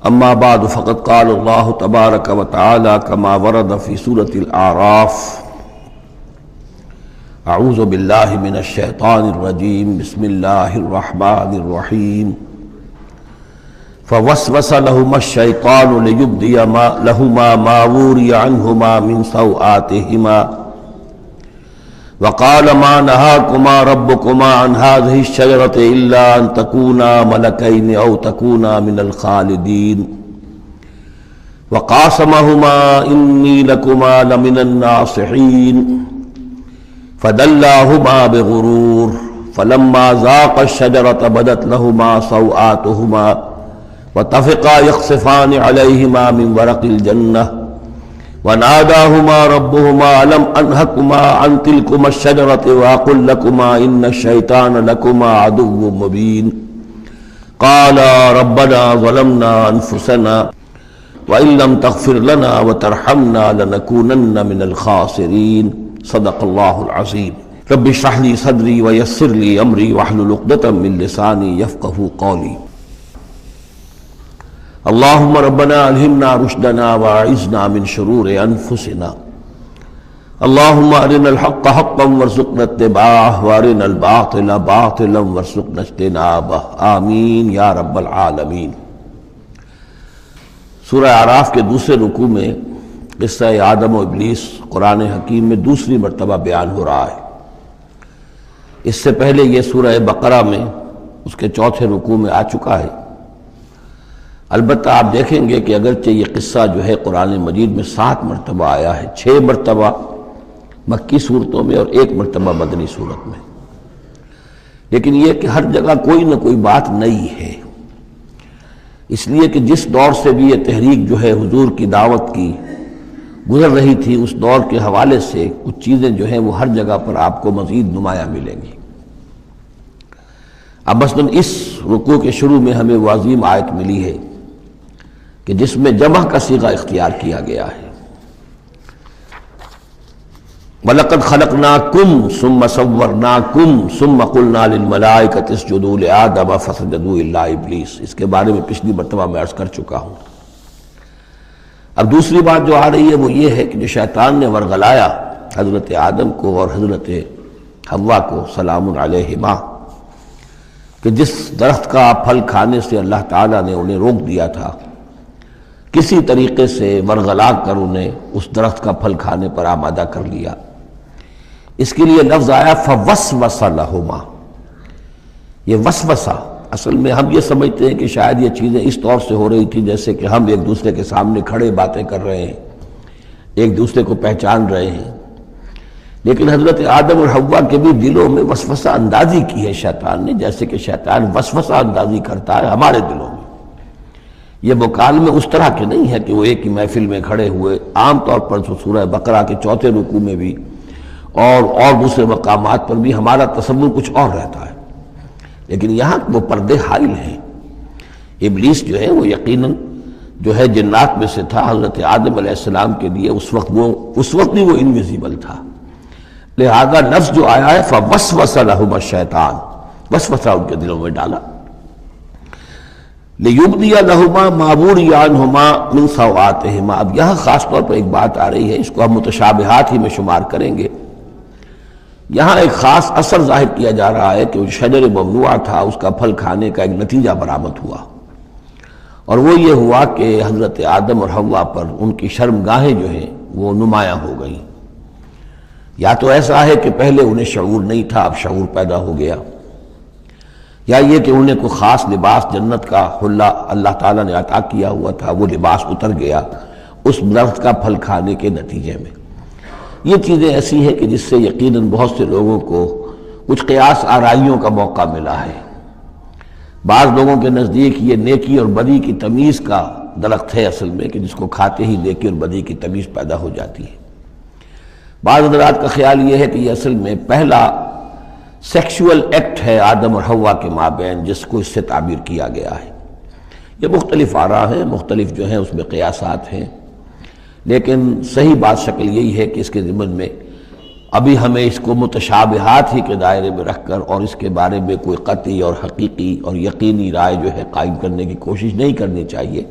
اما بعد فقد قال اللہ تبارک و تعالی کما ورد فی سورۃ الاعراف اعوذ باللہ من الشیطان الرجیم بسم اللہ الرحمن الرحیم فوسوس لهما الشیطان لیبدی لهما ما وري عنهما من سوآتهما وقال ما نهاكما ربكما عن هذه الشجرة إلا أن تكونا ملكين أو تكونا من الخالدين وقاسمهما إني لكما لمن الناصحين فدلاهما بغرور فلما ذاقا الشجرة بدت لهما سوآتهما وطفقا يخصفان عليهما من ورق الجنة وناداهما ربهما ألم أنهكما عن تلكما الشجرة وأقل لكما إن الشيطان لكما عدو مبين قالا ربنا ظلمنا أنفسنا وإن لم تغفر لنا وترحمنا لنكونن من الخاسرين صدق الله العظيم رب اشرح لي صدري ويسر لي أمري واحلل عقدة من لساني يفقهوا قولي اللهم ربنا الہمنا رشدنا واعذنا من شرور انفسنا اللهم ارنا الحق حقا وارزقنا اتباعه وارنا الباطل باطلا وارزقنا اجتنابه آمین یا رب العالمین۔ سورہ اعراف کے دوسرے رکوع میں قصہ آدم و ابلیس قرآن حکیم میں دوسری مرتبہ بیان ہو رہا ہے۔ اس سے پہلے یہ سورہ بقرہ میں اس کے چوتھے رکوع میں آ چکا ہے۔ البتہ آپ دیکھیں گے کہ اگرچہ یہ قصہ جو ہے قرآن مجید میں 7 مرتبہ آیا ہے، 6 مرتبہ مکی صورتوں میں اور 1 مرتبہ مدنی صورت میں، لیکن یہ کہ ہر جگہ کوئی نہ کوئی بات نئی ہے، اس لیے کہ جس دور سے بھی یہ تحریک جو ہے حضور کی دعوت کی گزر رہی تھی، اس دور کے حوالے سے کچھ چیزیں جو ہیں وہ ہر جگہ پر آپ کو مزید نمایاں ملیں گی۔ اب مثلاً اس رکوع کے شروع میں ہمیں وہ عظیم آیت ملی ہے کہ جس میں جمع کا صیغہ اختیار کیا گیا ہے، وَلَقَدْ خَلَقْنَاكُمْ ثُمَّ صَوَّرْنَاكُمْ ثُمَّ قُلْنَا لِلْمَلَائِكَةِ اسْجُدُوا لِآدَمَ فَسَجَدُوا إِلَّا إِبْلِيسَ۔ اس کے بارے میں پچھلی مرتبہ میں عرض کر چکا ہوں۔ اب دوسری بات جو آ رہی ہے وہ یہ ہے کہ جو شیطان نے ورغلایا حضرت آدم کو اور حضرت حوا کو سلام علیہما، کہ جس درخت کا پھل کھانے سے اللہ تعالیٰ نے انہیں روک دیا تھا، کسی طریقے سے ورغلا کر انہیں اس درخت کا پھل کھانے پر آمادہ کر لیا۔ اس کے لیے لفظ آیا فوسوس لہما۔ یہ وسوسہ اصل میں ہم یہ سمجھتے ہیں کہ شاید یہ چیزیں اس طور سے ہو رہی تھی جیسے کہ ہم ایک دوسرے کے سامنے کھڑے باتیں کر رہے ہیں، ایک دوسرے کو پہچان رہے ہیں، لیکن حضرت آدم اور حوا کے بھی دلوں میں وسوسہ اندازی کی ہے شیطان نے، جیسے کہ شیطان وسوسہ اندازی کرتا ہے ہمارے دلوں میں۔ یہ مکالمے اس طرح کے نہیں ہے کہ وہ ایک ہی محفل میں کھڑے ہوئے، عام طور پر سورہ بقرہ کے چوتھے رکوع میں بھی اور دوسرے مقامات پر بھی ہمارا تصور کچھ اور رہتا ہے، لیکن یہاں وہ پردے حائل ہیں۔ ابلیس جو ہے وہ یقیناً جو ہے جنات میں سے تھا، حضرت آدم علیہ السلام کے لیے اس وقت بھی وہ انویزیبل تھا، لہذا لفظ جو آیا ہے فوسوس لہما الشیطان، وسوسہ ان کے دلوں میں ڈالا۔ لیبدی لہما ما وری عنہما من سوآتہما۔ اب یہاں خاص طور پر ایک بات آ رہی ہے، اس کو ہم متشابہات ہی میں شمار کریں گے۔ یہاں ایک خاص اثر ظاہر کیا جا رہا ہے کہ وہ شجر ممنوع تھا، اس کا پھل کھانے کا ایک نتیجہ برآمد ہوا، اور وہ یہ ہوا کہ حضرت آدم اور حوا پر ان کی شرمگاہیں جو ہیں وہ نمایاں ہو گئیں۔ یا تو ایسا ہے کہ پہلے انہیں شعور نہیں تھا، اب شعور پیدا ہو گیا، یا یہ کہ انہیں کوئی خاص لباس جنت کا حلہ اللہ تعالیٰ نے عطا کیا ہوا تھا، وہ لباس اتر گیا اس درخت کا پھل کھانے کے نتیجے میں۔ یہ چیزیں ایسی ہیں کہ جس سے یقیناً بہت سے لوگوں کو کچھ قیاس آرائیوں کا موقع ملا ہے۔ بعض لوگوں کے نزدیک یہ نیکی اور بدی کی تمیز کا درخت ہے اصل میں، کہ جس کو کھاتے ہی نیکی اور بدی کی تمیز پیدا ہو جاتی ہے۔ بعض حضرات کا خیال یہ ہے کہ یہ اصل میں پہلا سیکشول ایکٹ ہے آدم اور حوا کے مابین، جس کو اس سے تعبیر کیا گیا ہے۔ یہ مختلف آراء ہیں، مختلف جو ہیں اس میں قیاسات ہیں، لیکن صحیح بات شکل یہی ہے کہ اس کے ضمن میں ابھی ہمیں اس کو متشابہات ہی کے دائرے میں رکھ کر اور اس کے بارے میں کوئی قطعی اور حقیقی اور یقینی رائے جو ہے قائم کرنے کی کوشش نہیں کرنی چاہیے،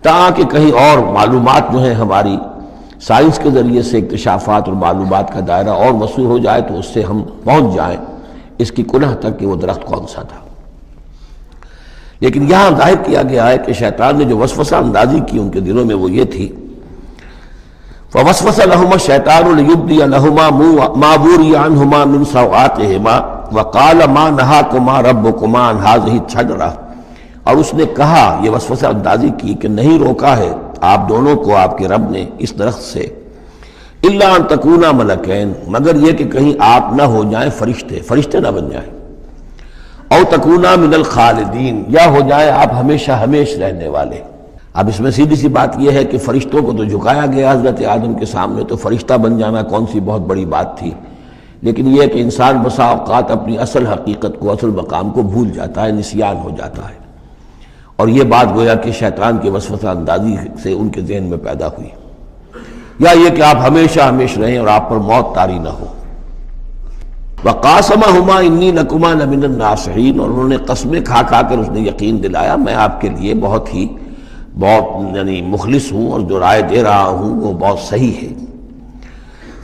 تاکہ کہیں اور معلومات جو ہیں ہماری سائنس کے ذریعے سے اکتشافات اور معلومات کا دائرہ اور وسیع ہو جائے تو اس سے ہم پہنچ جائیں اس کی کنہ تک کہ وہ درخت کون سا تھا۔ لیکن یہاں ظاہر کیا گیا ہے کہ شیطان نے جو وسوسہ اندازی کی ان کے دلوں میں وہ یہ تھی، فوسوس لهما الشیطان لیبدی لهما ما وري عنهما من سوآتهما وقال ما نهاكما ربكما عن هذه الشجرة، اور اس نے کہا، یہ وسوسہ اندازی کی کہ نہیں روکا ہے آپ دونوں کو آپ کے رب نے اس درخت سے، الا ان تکونا ملکین، مگر یہ کہ کہیں آپ نہ ہو جائیں فرشتے نہ بن جائیں، او تکونا من الخالدین، یا ہو جائیں آپ ہمیشہ ہمیش رہنے والے۔ اب اس میں سیدھی سی بات یہ ہے کہ فرشتوں کو تو جھکایا گیا حضرت آدم کے سامنے، تو فرشتہ بن جانا کون سی بہت بڑی بات تھی، لیکن یہ کہ انسان بسا اوقات اپنی اصل حقیقت کو، اصل مقام کو بھول جاتا ہے، نسیان ہو جاتا ہے، اور یہ بات گویا کہ شیطان کے وسوسہ اندازی سے ان کے ذہن میں پیدا ہوئی، یا یہ کہ آپ ہمیشہ ہمیش رہیں اور آپ پر موت طاری نہ ہو۔ وَقَاسَمَهُمَا إِنِّي لَكُمَا لَمِنَ النَّاصِحِينَ، اور انہوں نے قسمیں کھا کھا کر اس نے یقین دلایا میں آپ کے لیے بہت یعنی مخلص ہوں، اور جو رائے دے رہا ہوں وہ بہت صحیح ہے۔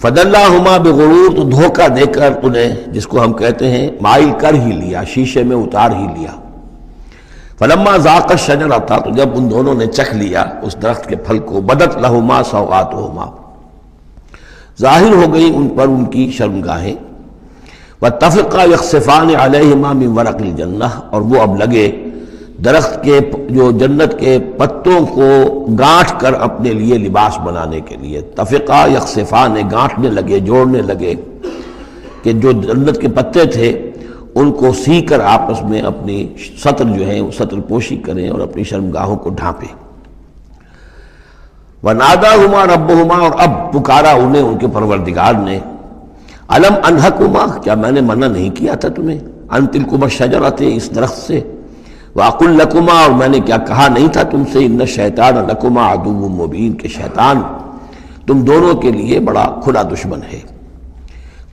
فَدَلَّاهُمَا بِغُرُورٍ، تو دھوکہ دے کر انہیں، جس کو ہم کہتے ہیں مائل کر ہی لیا، شیشے میں اتار ہی لیا۔ فَلَمَّا ذَاقَ الشَّجَرَةَ، تو جب ان دونوں نے چکھ لیا اس درخت کے پھل کو، بَدَتْ لَهُمَا سَوْآتُهُمَا، ظاہر ہو گئی ان پر ان کی شرمگاہیں، وَاتَّفِقَا يَخْصِفَانِ عَلَيْهِمَا مِنْ وَرَقِ الْجَنَّةِ، اور وہ اب لگے درخت کے جو جنت کے پتوں کو گانٹھ کر اپنے لیے لباس بنانے کے لیے، تفقا یخصفان، گانٹھنے لگے، جوڑنے لگے کہ جو جنت کے پتے تھے ان کو سی کر آپس میں اپنی سطر جو ہے وہ سطر پوشی کریں اور اپنی شرمگاہوں کو ڈھانپیں۔ وَنَادَاهُمَا رَبُّهُمَا، اور اب پکارا انہیں ان کے پروردگار نے، أَلَمْ أَنْهَكُمَا، کیا میں نے منع نہیں کیا تھا تمہیں، أَنْ تِلْكُمَا الشَّجَرَةَ، اس درخت سے، وَأَقُلْ لَكُمَا، اور میں نے کیا کہا نہیں تھا تم سے، إِنَّ الشَّيْطَانَ لَكُمَا عَدُوٌّ مُّبِينٌ، کہ شیطان تم دونوں کے لیے بڑا کھلا دشمن ہے۔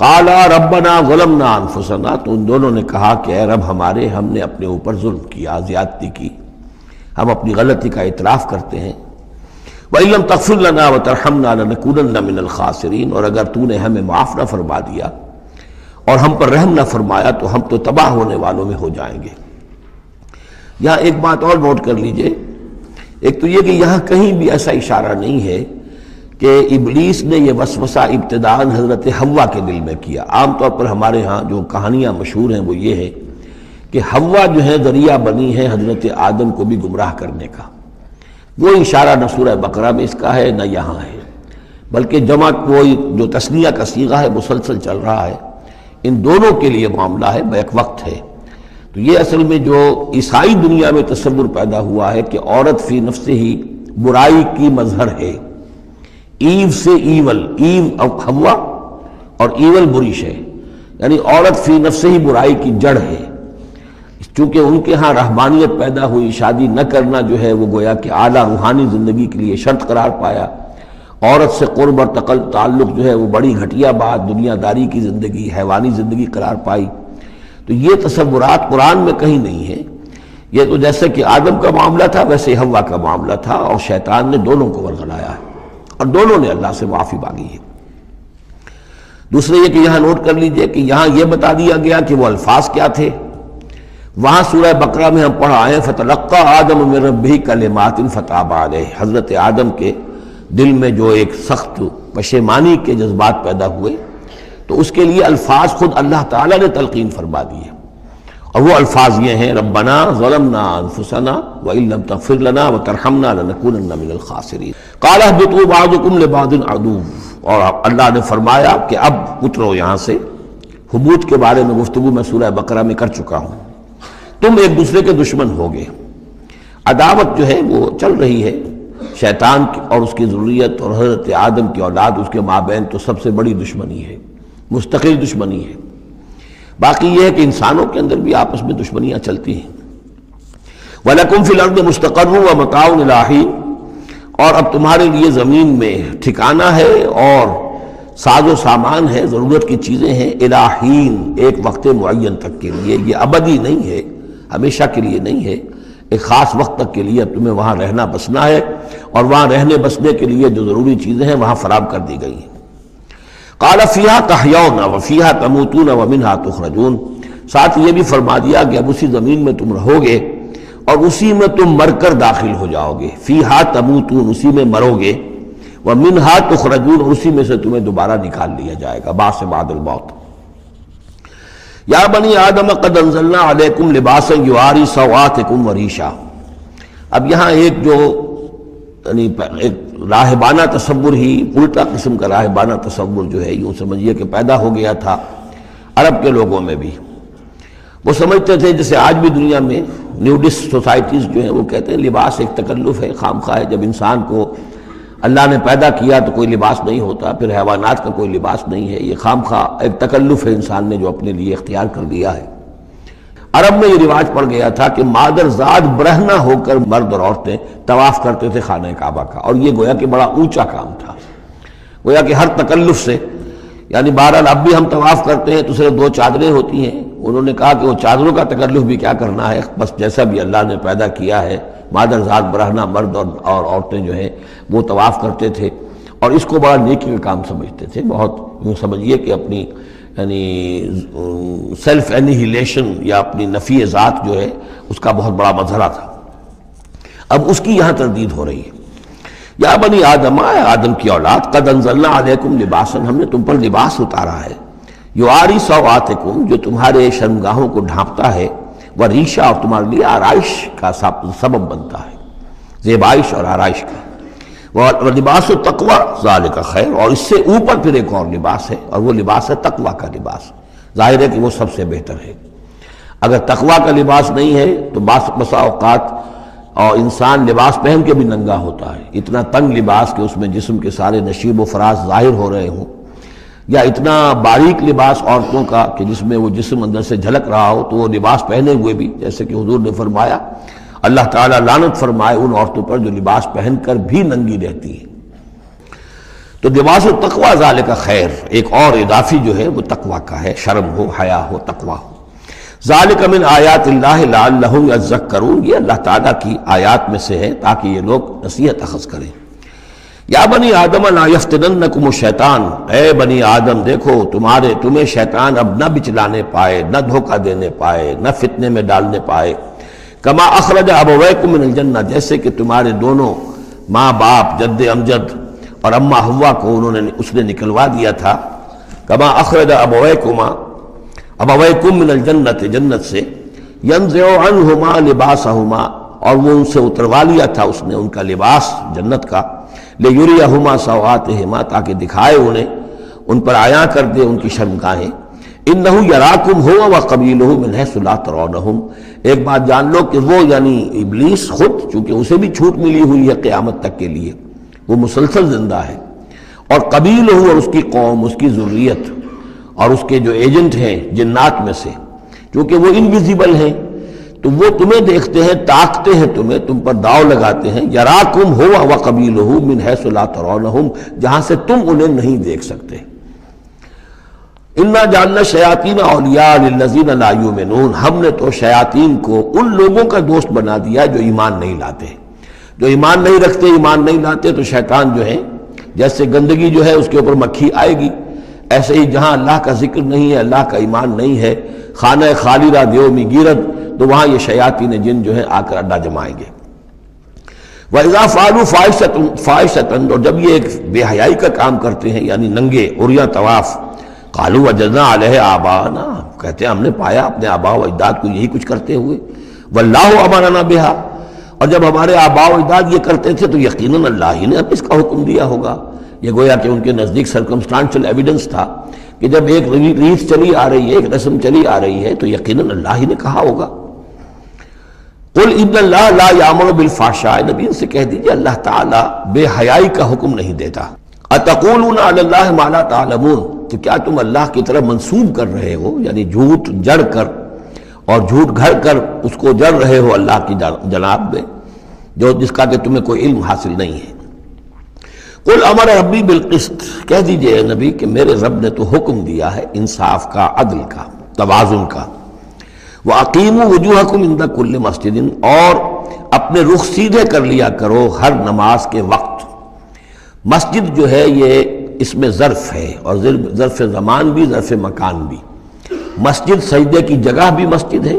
قَالَا رَبَّنَا ظَلَمْنَا أَنفُسَنَا، تو ان دونوں نے کہا کہ اے رب ہمارے، ہم نے اپنے اوپر ظلم کیا، زیادتی کی، ہم اپنی غلطی کا اعتراف کرتے ہیں۔ وَإِن لَّمْ تَغْفِرْ لَنَا وَتَرْحَمْنَا لَنَكُونَنَّ مِنَ الْخَاسِرِينَ، اور اگر تو نے ہمیں معاف نہ فرما دیا اور ہم پر رحم نہ فرمایا تو ہم تو تباہ ہونے والوں میں ہو جائیں گے۔ یہاں ایک بات اور نوٹ کر لیجئے، ایک تو یہ کہ یہاں کہیں بھی ایسا اشارہ نہیں ہے کہ ابلیس نے یہ وسوسہ ابتداءً حضرت حوا کے دل میں کیا۔ عام طور پر ہمارے ہاں جو کہانیاں مشہور ہیں وہ یہ ہے کہ حوا جو ہے ذریعہ بنی ہے حضرت آدم کو بھی گمراہ کرنے کا، وہ اشارہ نہ سورہ بقرہ میں اس کا ہے نہ یہاں ہے، بلکہ جمع کوئی جو تثنیہ کا صیغہ ہے مسلسل چل رہا ہے، ان دونوں کے لیے معاملہ ہے، بیک وقت ہے۔ تو یہ اصل میں جو عیسائی دنیا میں تصور پیدا ہوا ہے کہ عورت فی نفسہ ہی برائی کی مظہر ہے، ایو سے ایول، ایو حوا اور ایول بری شے، یعنی عورت فی نفسہ ہی برائی کی جڑ ہے۔ چونکہ ان کے ہاں رہبانیت پیدا ہوئی، شادی نہ کرنا جو ہے وہ گویا کہ اعلیٰ روحانی زندگی کے لیے شرط قرار پایا، عورت سے قرب اور تعلق جو ہے وہ بڑی گھٹیا بات، دنیا داری کی زندگی، حیوانی زندگی قرار پائی۔ تو یہ تصورات قرآن میں کہیں نہیں ہے، یہ تو جیسے کہ آدم کا معاملہ تھا ویسے حوا کا معاملہ تھا، اور شیطان نے دونوں کو ورغلایا ہے اور دونوں نے اللہ سے معافی مانگی ہے۔ دوسرے یہ کہ یہاں نوٹ کر لیجئے کہ یہاں یہ بتا دیا گیا کہ وہ الفاظ کیا تھے۔ وہاں سورہ بقرہ میں ہم پڑھا ہے فَتَلَقَّى آدَمُ مِن رَبِّهِ كَلِمَاتٍ فَتَابَ عَلَيْهِ، حضرت آدم کے دل میں جو ایک سخت پشیمانی کے جذبات پیدا ہوئے تو اس کے لیے الفاظ خود اللہ تعالیٰ نے تلقین فرما دیے، اور وہ الفاظ یہ ہیں ربنا ظلمنا انفسنا وان لم تغفر لنا وترحمنا لنکونن من الخاسرین قال اهبطوا بعضكم لبعض عدو، اور اللہ نے فرمایا کہ اب اترو یہاں سے۔ حبوط کے بارے میں گفتگو میں سورہ بقرہ میں کر چکا ہوں، تم ایک دوسرے کے دشمن ہوگے، عداوت جو ہے وہ چل رہی ہے شیطان اور اس کی ذریت اور حضرت آدم کی اولاد، اس کے مابین تو سب سے بڑی دشمنی ہے، مستقل دشمنی ہے۔ باقی یہ ہے کہ انسانوں کے اندر بھی آپس میں دشمنیاں چلتی ہیں۔ وَلَكُمْ فِي الْأَرْضِ مُسْتَقَرٌّ وَمَتَاعٌ إِلَىٰ حِينٍ، اور اب تمہارے لیے زمین میں ٹھکانہ ہے اور ساز و سامان ہے، ضرورت کی چیزیں ہیں، الہین ایک وقت معین تک کے لیے، یہ ابدی نہیں ہے، ہمیشہ کے لیے نہیں ہے، ایک خاص وقت تک کے لیے تمہیں وہاں رہنا بسنا ہے، اور وہاں رہنے بسنے کے لیے جو ضروری چیزیں ہیں وہاں فراہم کر دی گئی ہیں۔ قال فیہا تحیون وفیہا تموتون ومنہا تخرجون، ساتھ یہ بھی فرما دیا کہ اب اسی زمین میں تم رہو گے اور اسی میں تم مر کر داخل ہو جاؤ گے، فیہا تموتون اسی میں مرو گے، ومنہا تخرجون اسی میں سے تمہیں دوبارہ نکال لیا جائے گا بعث بعد الموت۔ یا بنی آدم قد انزلنا علیکم لباسا یواری سوآتکم وریشا۔ اب یہاں ایک جو یعنی ایک راہبانہ تصور ہی، الٹا قسم کا راہبانہ تصور جو ہے یوں سمجھیے کہ پیدا ہو گیا تھا عرب کے لوگوں میں بھی۔ وہ سمجھتے تھے جیسے آج بھی دنیا میں نیوڈسٹ سوسائٹیز جو ہیں وہ کہتے ہیں لباس ایک تکلف ہے، خام خواہ ہے، جب انسان کو اللہ نے پیدا کیا تو کوئی لباس نہیں ہوتا، پھر حیوانات کا کوئی لباس نہیں ہے، یہ خام خواہ ایک تکلف ہے انسان نے جو اپنے لیے اختیار کر لیا ہے۔ عرب میں یہ رواج پڑ گیا تھا کہ مادر ذات برہنہ ہو کر مرد اور عورتیں طواف کرتے تھے خانہ کعبہ کا، اور یہ گویا کہ بڑا اونچا کام تھا، گویا کہ ہر تکلف سے، یعنی بہرحال اب بھی ہم طواف کرتے ہیں تو صرف 2 چادریں ہوتی ہیں، انہوں نے کہا کہ وہ چادروں کا تکلف بھی کیا کرنا ہے، بس جیسا بھی اللہ نے پیدا کیا ہے مادر ذات برہنہ مرد اور عورتیں جو ہیں وہ طواف کرتے تھے، اور اس کو بڑا نیکی کا کام سمجھتے تھے، بہت یوں سمجھیے کہ اپنی یعنی سیلف اینیہیلیشن یا اپنی نفی ذات جو ہے اس کا بہت بڑا مظہرہ تھا۔ اب اس کی یہاں تردید ہو رہی ہے، یا بنی آدم، آدم کی اولاد، قد انزلنا علیکم لباسا، ہم نے تم پر لباس اتارا ہے، یواری سوآتکم جو تمہارے شرمگاہوں کو ڈھانپتا ہے، وریشا اور تمہارے لیے آرائش کا سبب بنتا ہے، زیبائش اور آرائش کا، لباس التقوی ذالک خیر، اور اس سے اوپر پھر ایک اور لباس ہے، اور وہ لباس ہے تقوی کا لباس، ظاہر ہے کہ وہ سب سے بہتر ہے۔ اگر تقوی کا لباس نہیں ہے تو بسا اوقات اور انسان لباس پہن کے بھی ننگا ہوتا ہے، اتنا تنگ لباس کہ اس میں جسم کے سارے نشیب و فراز ظاہر ہو رہے ہوں، یا اتنا باریک لباس عورتوں کا کہ جس میں وہ جسم اندر سے جھلک رہا ہو، تو وہ لباس پہنے ہوئے بھی، جیسے کہ حضور نے فرمایا اللہ تعالیٰ لعنت فرمائے ان عورتوں پر جو لباس پہن کر بھی ننگی رہتی ہیں۔ تو لباس التقوی ذالک خیر، ایک اور اضافی جو ہے وہ تقوی کا ہے، شرم ہو، حیا ہو، تقوی ہو۔ ذالک من آیات اللہ لعلہم یذکرون، یہ اللہ تعالیٰ کی آیات میں سے ہے تاکہ یہ لوگ نصیحت اخذ کریں۔ یا بنی آدم لا یفتننکم الشیطان، اے بنی آدم دیکھو تمہیں شیطان اب نہ بچلانے پائے، نہ دھوکہ دینے پائے، نہ فتنے میں ڈالنے پائے، کما اخرج ابویکم من الجنہ، جیسے کہ تمہارے دونوں ماں باپ جد امجد اور اماں حوا کو اس نے نکلوا دیا تھا، کما اخرج ابویکم من الجنۃ، جنت سے، ینزع عنہما لباسہما، اور وہ ان سے اتروا لیا تھا اس نے ان کا لباس جنت کا، لیریہما سوآتہما، تاکہ دکھائے انہیں، ان پر عیاں کر دے ان کی شرمگاہیں، انہ یراکم ہوا وقبیلہ من حیث لا ترونہم، ایک بات جان لو کہ وہ یعنی ابلیس خود، چونکہ اسے بھی چھوٹ ملی ہوئی ہے قیامت تک کے لیے، وہ مسلسل زندہ ہے، اور قبیلہ اور اس کی قوم، اس کی ذریت اور اس کے جو ایجنٹ ہیں جنات میں سے، چونکہ وہ انویزیبل ہیں تو وہ تمہیں دیکھتے ہیں، تاکتے ہیں تمہیں، تم پر داؤ لگاتے ہیں، یراکم ہوا وقبیلہ من حیث لا ترونہم، جہاں سے تم انہیں نہیں دیکھ سکتے۔ انا جعلنا الشیاطین اولیاء للذین لا یؤمنون، ہم نے تو شیاطین کو ان لوگوں کا دوست بنا دیا جو ایمان نہیں لاتے، جو ایمان نہیں رکھتے، ایمان نہیں لاتے، تو شیطان جو ہے جیسے گندگی جو ہے اس کے اوپر مکھی آئے گی، ایسے ہی جہاں اللہ کا ذکر نہیں ہے، اللہ کا ایمان نہیں ہے، خانہ خالی را دیو می گیرد، تو وہاں یہ شیاطین جن جو ہیں آ کر اڈا جمائیں گے۔ وَإِذَا فَعَلُوا فَاحِشَةً، اور جب یہ ایک بے حیائی کا کام کرتے ہیں یعنی ننگے عریاں طواف، قالوا وجدنا علیہ آباءنا، کہتے ہیں ہم نے پایا اپنے آباء و اجداد کو یہی کچھ کرتے ہوئے، واللہ امرنا بہا، اور جب ہمارے آباء و اجداد یہ کرتے تھے تو یقیناً اللہ ہی نے اب اس کا حکم دیا ہوگا۔ یہ گویا کہ ان کے نزدیک سرکمسٹانشل ایویڈنس تھا کہ جب ایک ریت چلی آ رہی ہے، ایک رسم چلی آ رہی ہے تو یقیناً اللہ ہی نے کہا ہوگا۔ قل ان اللہ لا یامر بالفحشاء، نبی ان سے کہہ دیجئے اللہ تعالیٰ بے حیائی کا حکم نہیں دیتا۔ اتقولون علی اللہ ما لا تعلمون، تو کیا تم اللہ کی طرف منسوب کر رہے ہو، یعنی جھوٹ جڑ کر اور جھوٹ گھڑ کر اس کو جڑ رہے ہو اللہ کی جناب میں، جو جس کا کہ تمہیں کوئی علم حاصل نہیں ہے۔ قل امر ربی بالقسط، کہہ دیجئے اے نبی کہ میرے رب نے تو حکم دیا ہے انصاف کا، عدل کا، توازن کا۔ وَأَقِيمُوا وُجُوهَكُمْ عِنْدَ كُلِّ مَسْجِدٍ، اور اپنے رخ سیدھے کر لیا کرو ہر نماز کے وقت۔ مسجد جو ہے یہ اس میں ظرف ہے، اور ظرف زمان بھی، ظرف مکان بھی۔ مسجد سجدے کی جگہ بھی مسجد ہے،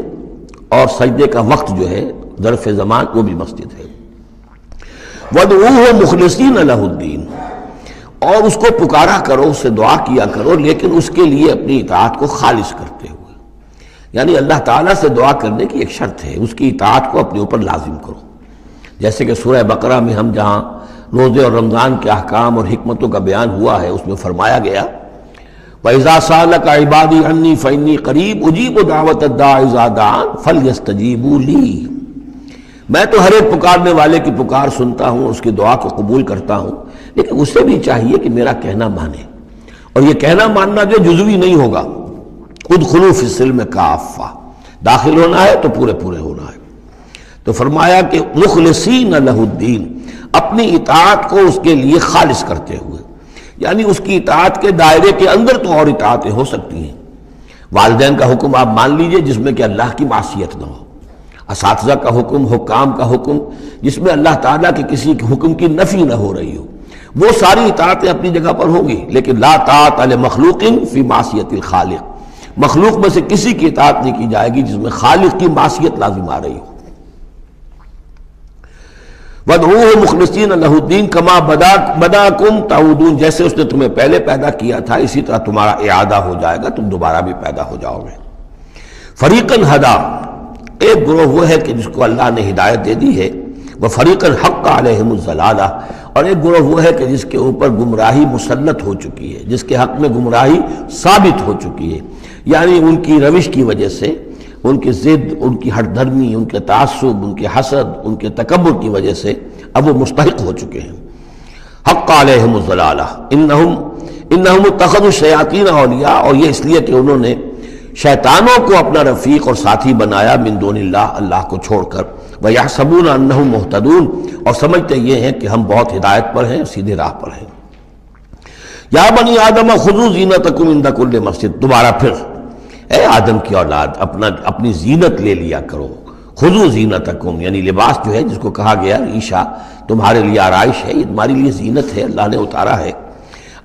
اور سجدے کا وقت جو ہے ظرف زمان وہ بھی مسجد ہے۔ وَادْعُوهُ مُخْلِصِينَ لَهُ الدِّينَ، اور اس کو پکارا کرو، اس سے دعا کیا کرو، لیکن اس کے لیے اپنی اطاعت کو خالص کرتے ہوئے۔ یعنی اللہ تعالیٰ سے دعا کرنے کی ایک شرط ہے، اس کی اطاعت کو اپنے اوپر لازم کرو۔ جیسے کہ سورہ بقرہ میں ہم جہاں روزے اور رمضان کے احکام اور حکمتوں کا بیان ہوا ہے، اس میں فرمایا گیا وَإِذَا سَأَلَكَ عِبَادِي عَنِّي فَإِنِّي قَرِيبٌ أُجِيبُ دَعْوَةَ الدَّاعِ إِذَا دَعَانِ فَلْيَسْتَجِيبُوا لِي، میں تو ہر ایک پکارنے والے کی پکار سنتا ہوں، اس کی دعا کو قبول کرتا ہوں، لیکن اسے بھی چاہیے کہ میرا کہنا مانے، اور یہ کہنا ماننا جو جزوی نہیں ہوگا۔ ادخلوا فی السلم کافہ، داخل ہونا ہے تو پورے پورے ہونا ہے۔ تو فرمایا کہ مخلصین لہ الدین، اپنی اطاعت کو اس کے لیے خالص کرتے ہوئے، یعنی اس کی اطاعت کے دائرے کے اندر تو اور اطاعتیں ہو سکتی ہیں۔ والدین کا حکم آپ مان لیجئے جس میں کہ اللہ کی معصیت نہ ہو، اساتذہ کا حکم، حکام کا حکم جس میں اللہ تعالیٰ کے کسی حکم کی نفی نہ ہو رہی ہو، وہ ساری اطاعتیں اپنی جگہ پر ہوں گی، لیکن لا طاعۃ لمخلوق فی معصیت الخالق، مخلوق میں سے کسی کی اطاعت نہیں کی جائے گی جس میں خالق کی معصیت لازم آ رہی ہو۔ وَادْعُوهُ مُخْلِصِينَ لَهُ الدِّينَ كَمَا بَدَأَكُمْ تَعُودُونَ، جیسے اس نے تمہیں پہلے پیدا کیا تھا اسی طرح تمہارا اعادہ ہو جائے گا، تم دوبارہ بھی پیدا ہو جاؤ گے۔ فَرِيقًا هَدَىٰ، ایک گروہ وہ ہے کہ جس کو اللہ نے ہدایت دے دی ہے، وَفَرِيقًا حَقَّ عَلَيْهِمُ الضَّلَالَةُ، اور ایک گروہ وہ ہے کہ جس کے اوپر گمراہی مسلط ہو چکی ہے، جس کے حق میں گمراہی ثابت ہو چکی ہے، یعنی ان کی روش کی وجہ سے، ان کی ضد، ان کی ہٹ دھرمی، ان کے تعصب، ان کے حسد، ان کے تکبر کی وجہ سے اب وہ مستحق ہو چکے ہیں۔ حق علیہم الضلالہ انہم اتخذوا الشیاطین اولیاء، اور یہ اس لیے کہ انہوں نے شیطانوں کو اپنا رفیق اور ساتھی بنایا، من دون اللہ، اللہ کو چھوڑ کر، ویحسبون انہم مہتدون، اور سمجھتے یہ ہیں کہ ہم بہت ہدایت پر ہیں، سیدھے راہ پر ہیں۔ یا بنی آدم خذوا زینتکم عند کل مسجد، دوبارہ پھر اے آدم کی اولاد اپنی زینت لے لیا کرو۔ خذوا زینتکم یعنی لباس جو ہے جس کو کہا گیا ریشہ تمہارے لیے آرائش ہے، یہ تمہاری لیے زینت ہے، اللہ نے اتارا ہے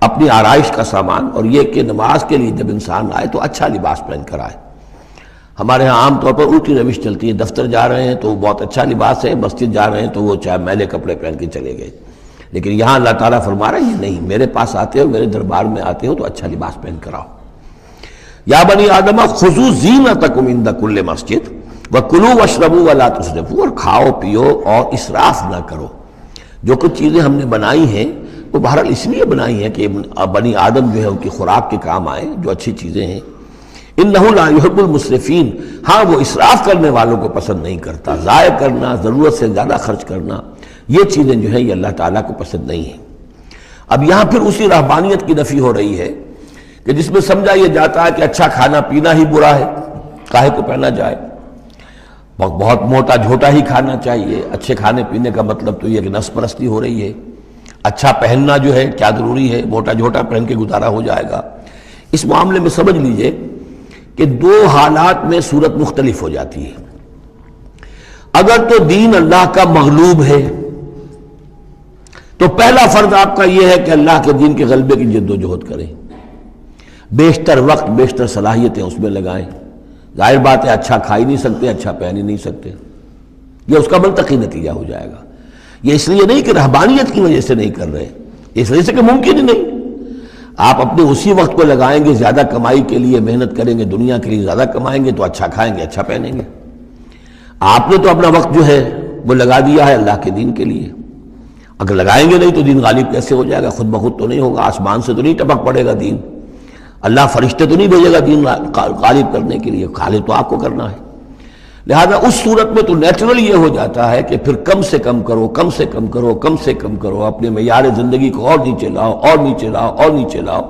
اپنی آرائش کا سامان، اور یہ کہ نماز کے لیے جب انسان آئے تو اچھا لباس پہن کر آئے۔ ہمارے ہاں عام طور پر الٹی روش چلتی ہے، دفتر جا رہے ہیں تو وہ بہت اچھا لباس ہے، مسجد جا رہے ہیں تو وہ چاہے میلے کپڑے پہن کے چلے گئے، لیکن یہاں اللہ تعالیٰ فرما رہا ہے یہ نہیں، میرے پاس آتے ہو، میرے دربار میں آتے ہو تو اچھا لباس پہن کر آؤ۔ یا بنی آدم خذوا زینتکم عند کل مسجد وکلوا واشربوا ولا تسرفوا، اور کھاؤ پیو اور اسراف نہ کرو۔ جو کچھ چیزیں ہم نے بنائی ہیں وہ بہرحال اس لیے بنائی ہیں کہ بنی آدم جو ہے ان کی خوراک کے کام آئے، جو اچھی چیزیں ہیں۔ انہ لا یحب المسرفین، ہاں وہ اسراف کرنے والوں کو پسند نہیں کرتا، ضائع کرنا، ضرورت سے زیادہ خرچ کرنا، یہ چیزیں جو ہیں یہ اللہ تعالیٰ کو پسند نہیں ہیں۔ اب یہاں پھر اسی رہبانیت کی نفی ہو رہی ہے کہ جس میں سمجھا یہ جاتا ہے کہ اچھا کھانا پینا ہی برا ہے، کاہے کو پہنا جائے، بہت موٹا جھوٹا ہی کھانا چاہیے۔ اچھے کھانے پینے کا مطلب تو یہ کہ نفس پرستی ہو رہی ہے۔ اچھا پہننا جو ہے کیا ضروری ہے، موٹا جھوٹا پہن کے گزارا ہو جائے گا۔ اس معاملے میں سمجھ لیجئے کہ دو حالات میں صورت مختلف ہو جاتی ہے۔ اگر تو دین اللہ کا مغلوب ہے تو پہلا فرض آپ کا یہ ہے کہ اللہ کے دین کے غلبے کی جد و جہد کریں، بیشتر وقت بیشتر صلاحیتیں اس میں لگائیں۔ ظاہر بات ہے اچھا کھا ہی نہیں سکتے، اچھا پہن ہی نہیں سکتے، یہ اس کا منطقی نتیجہ ہو جائے گا۔ یہ اس لیے نہیں کہ رہبانیت کی وجہ سے نہیں کر رہے، اس وجہ سے کہ ممکن ہی نہیں۔ آپ اپنے اسی وقت کو لگائیں گے زیادہ کمائی کے لیے، محنت کریں گے دنیا کے لیے، زیادہ کمائیں گے تو اچھا کھائیں گے، اچھا پہنیں گے۔ آپ نے تو اپنا وقت جو ہے وہ لگا دیا ہے اللہ کے دین کے لیے، اگر لگائیں گے نہیں تو دین غالب کیسے ہو جائے گا؟ خود بخود تو نہیں ہوگا، آسمان سے تو نہیں ٹپک پڑے گا دین، اللہ فرشتے تو نہیں بھیجے گا دین غالب کرنے کے لیے، غالب تو آپ کو کرنا ہے۔ لہذا اس صورت میں تو نیچرل یہ ہو جاتا ہے کہ پھر کم سے کم کرو، کم سے کم کرو، کم سے کم کرو، اپنے معیار زندگی کو اور نیچے لاؤ، اور نیچے لاؤ، اور نیچے لاؤ،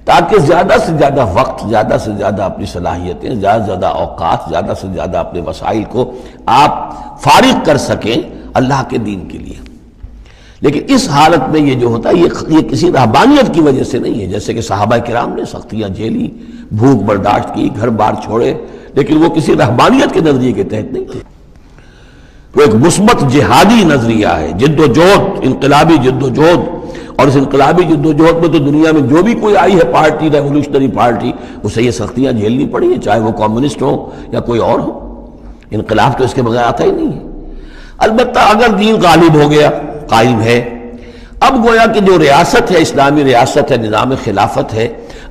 تاکہ زیادہ سے زیادہ وقت، زیادہ سے زیادہ اپنی صلاحیتیں، زیادہ سے زیادہ اوقات، زیادہ سے زیادہ اپنے وسائل کو آپ فارغ کر سکیں اللہ کے دین کے لیے۔ لیکن اس حالت میں یہ جو ہوتا ہے یہ کسی رہبانیت کی وجہ سے نہیں ہے، جیسے کہ صحابہ کرام نے سختیاں جھیلی، بھوک برداشت کی، گھر بار چھوڑے، لیکن وہ کسی رہبانیت کے نظریے کے تحت نہیں تھے۔ وہ ایک مثبت جہادی نظریہ ہے، جد و جہد، انقلابی جد و جہد، اور اس انقلابی جد و جہد میں تو دنیا میں جو بھی کوئی آئی ہے پارٹی، ریولوشنری پارٹی، اسے یہ سختیاں جھیلنی پڑی ہیں، چاہے وہ کمیونسٹ ہو یا کوئی اور ہو۔ انقلاب تو اس کے بغیر آتا ہی نہیں ہے۔ البتہ اگر دین غالب ہو گیا، قائم ہے، اب گویا کہ جو ریاست ہے، اسلامی ریاست ہے، نظام خلافت ہے،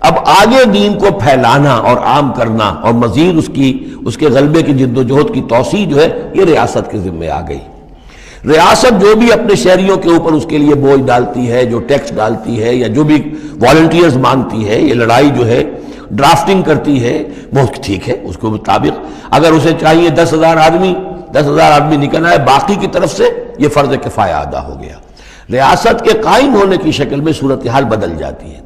اب آگے دین کو پھیلانا اور عام کرنا اور مزید اس کے غلبے کی جد و جہد کی توسیع جو ہے یہ ریاست کے ذمہ آ گئی۔ ریاست جو بھی اپنے شہریوں کے اوپر اس کے لیے بوجھ ڈالتی ہے، جو ٹیکس ڈالتی ہے، یا جو بھی والنٹیئرز مانگتی ہے، یہ لڑائی جو ہے ڈرافٹنگ کرتی ہے، وہ ٹھیک ہے، اس کے مطابق اگر اسے چاہیے 10,000 آدمی نکل آئے، باقی کی طرف سے یہ فرض کفایہ ادا ہو گیا۔ ریاست کے قائم ہونے کی شکل میں صورتحال بدل جاتی ہے۔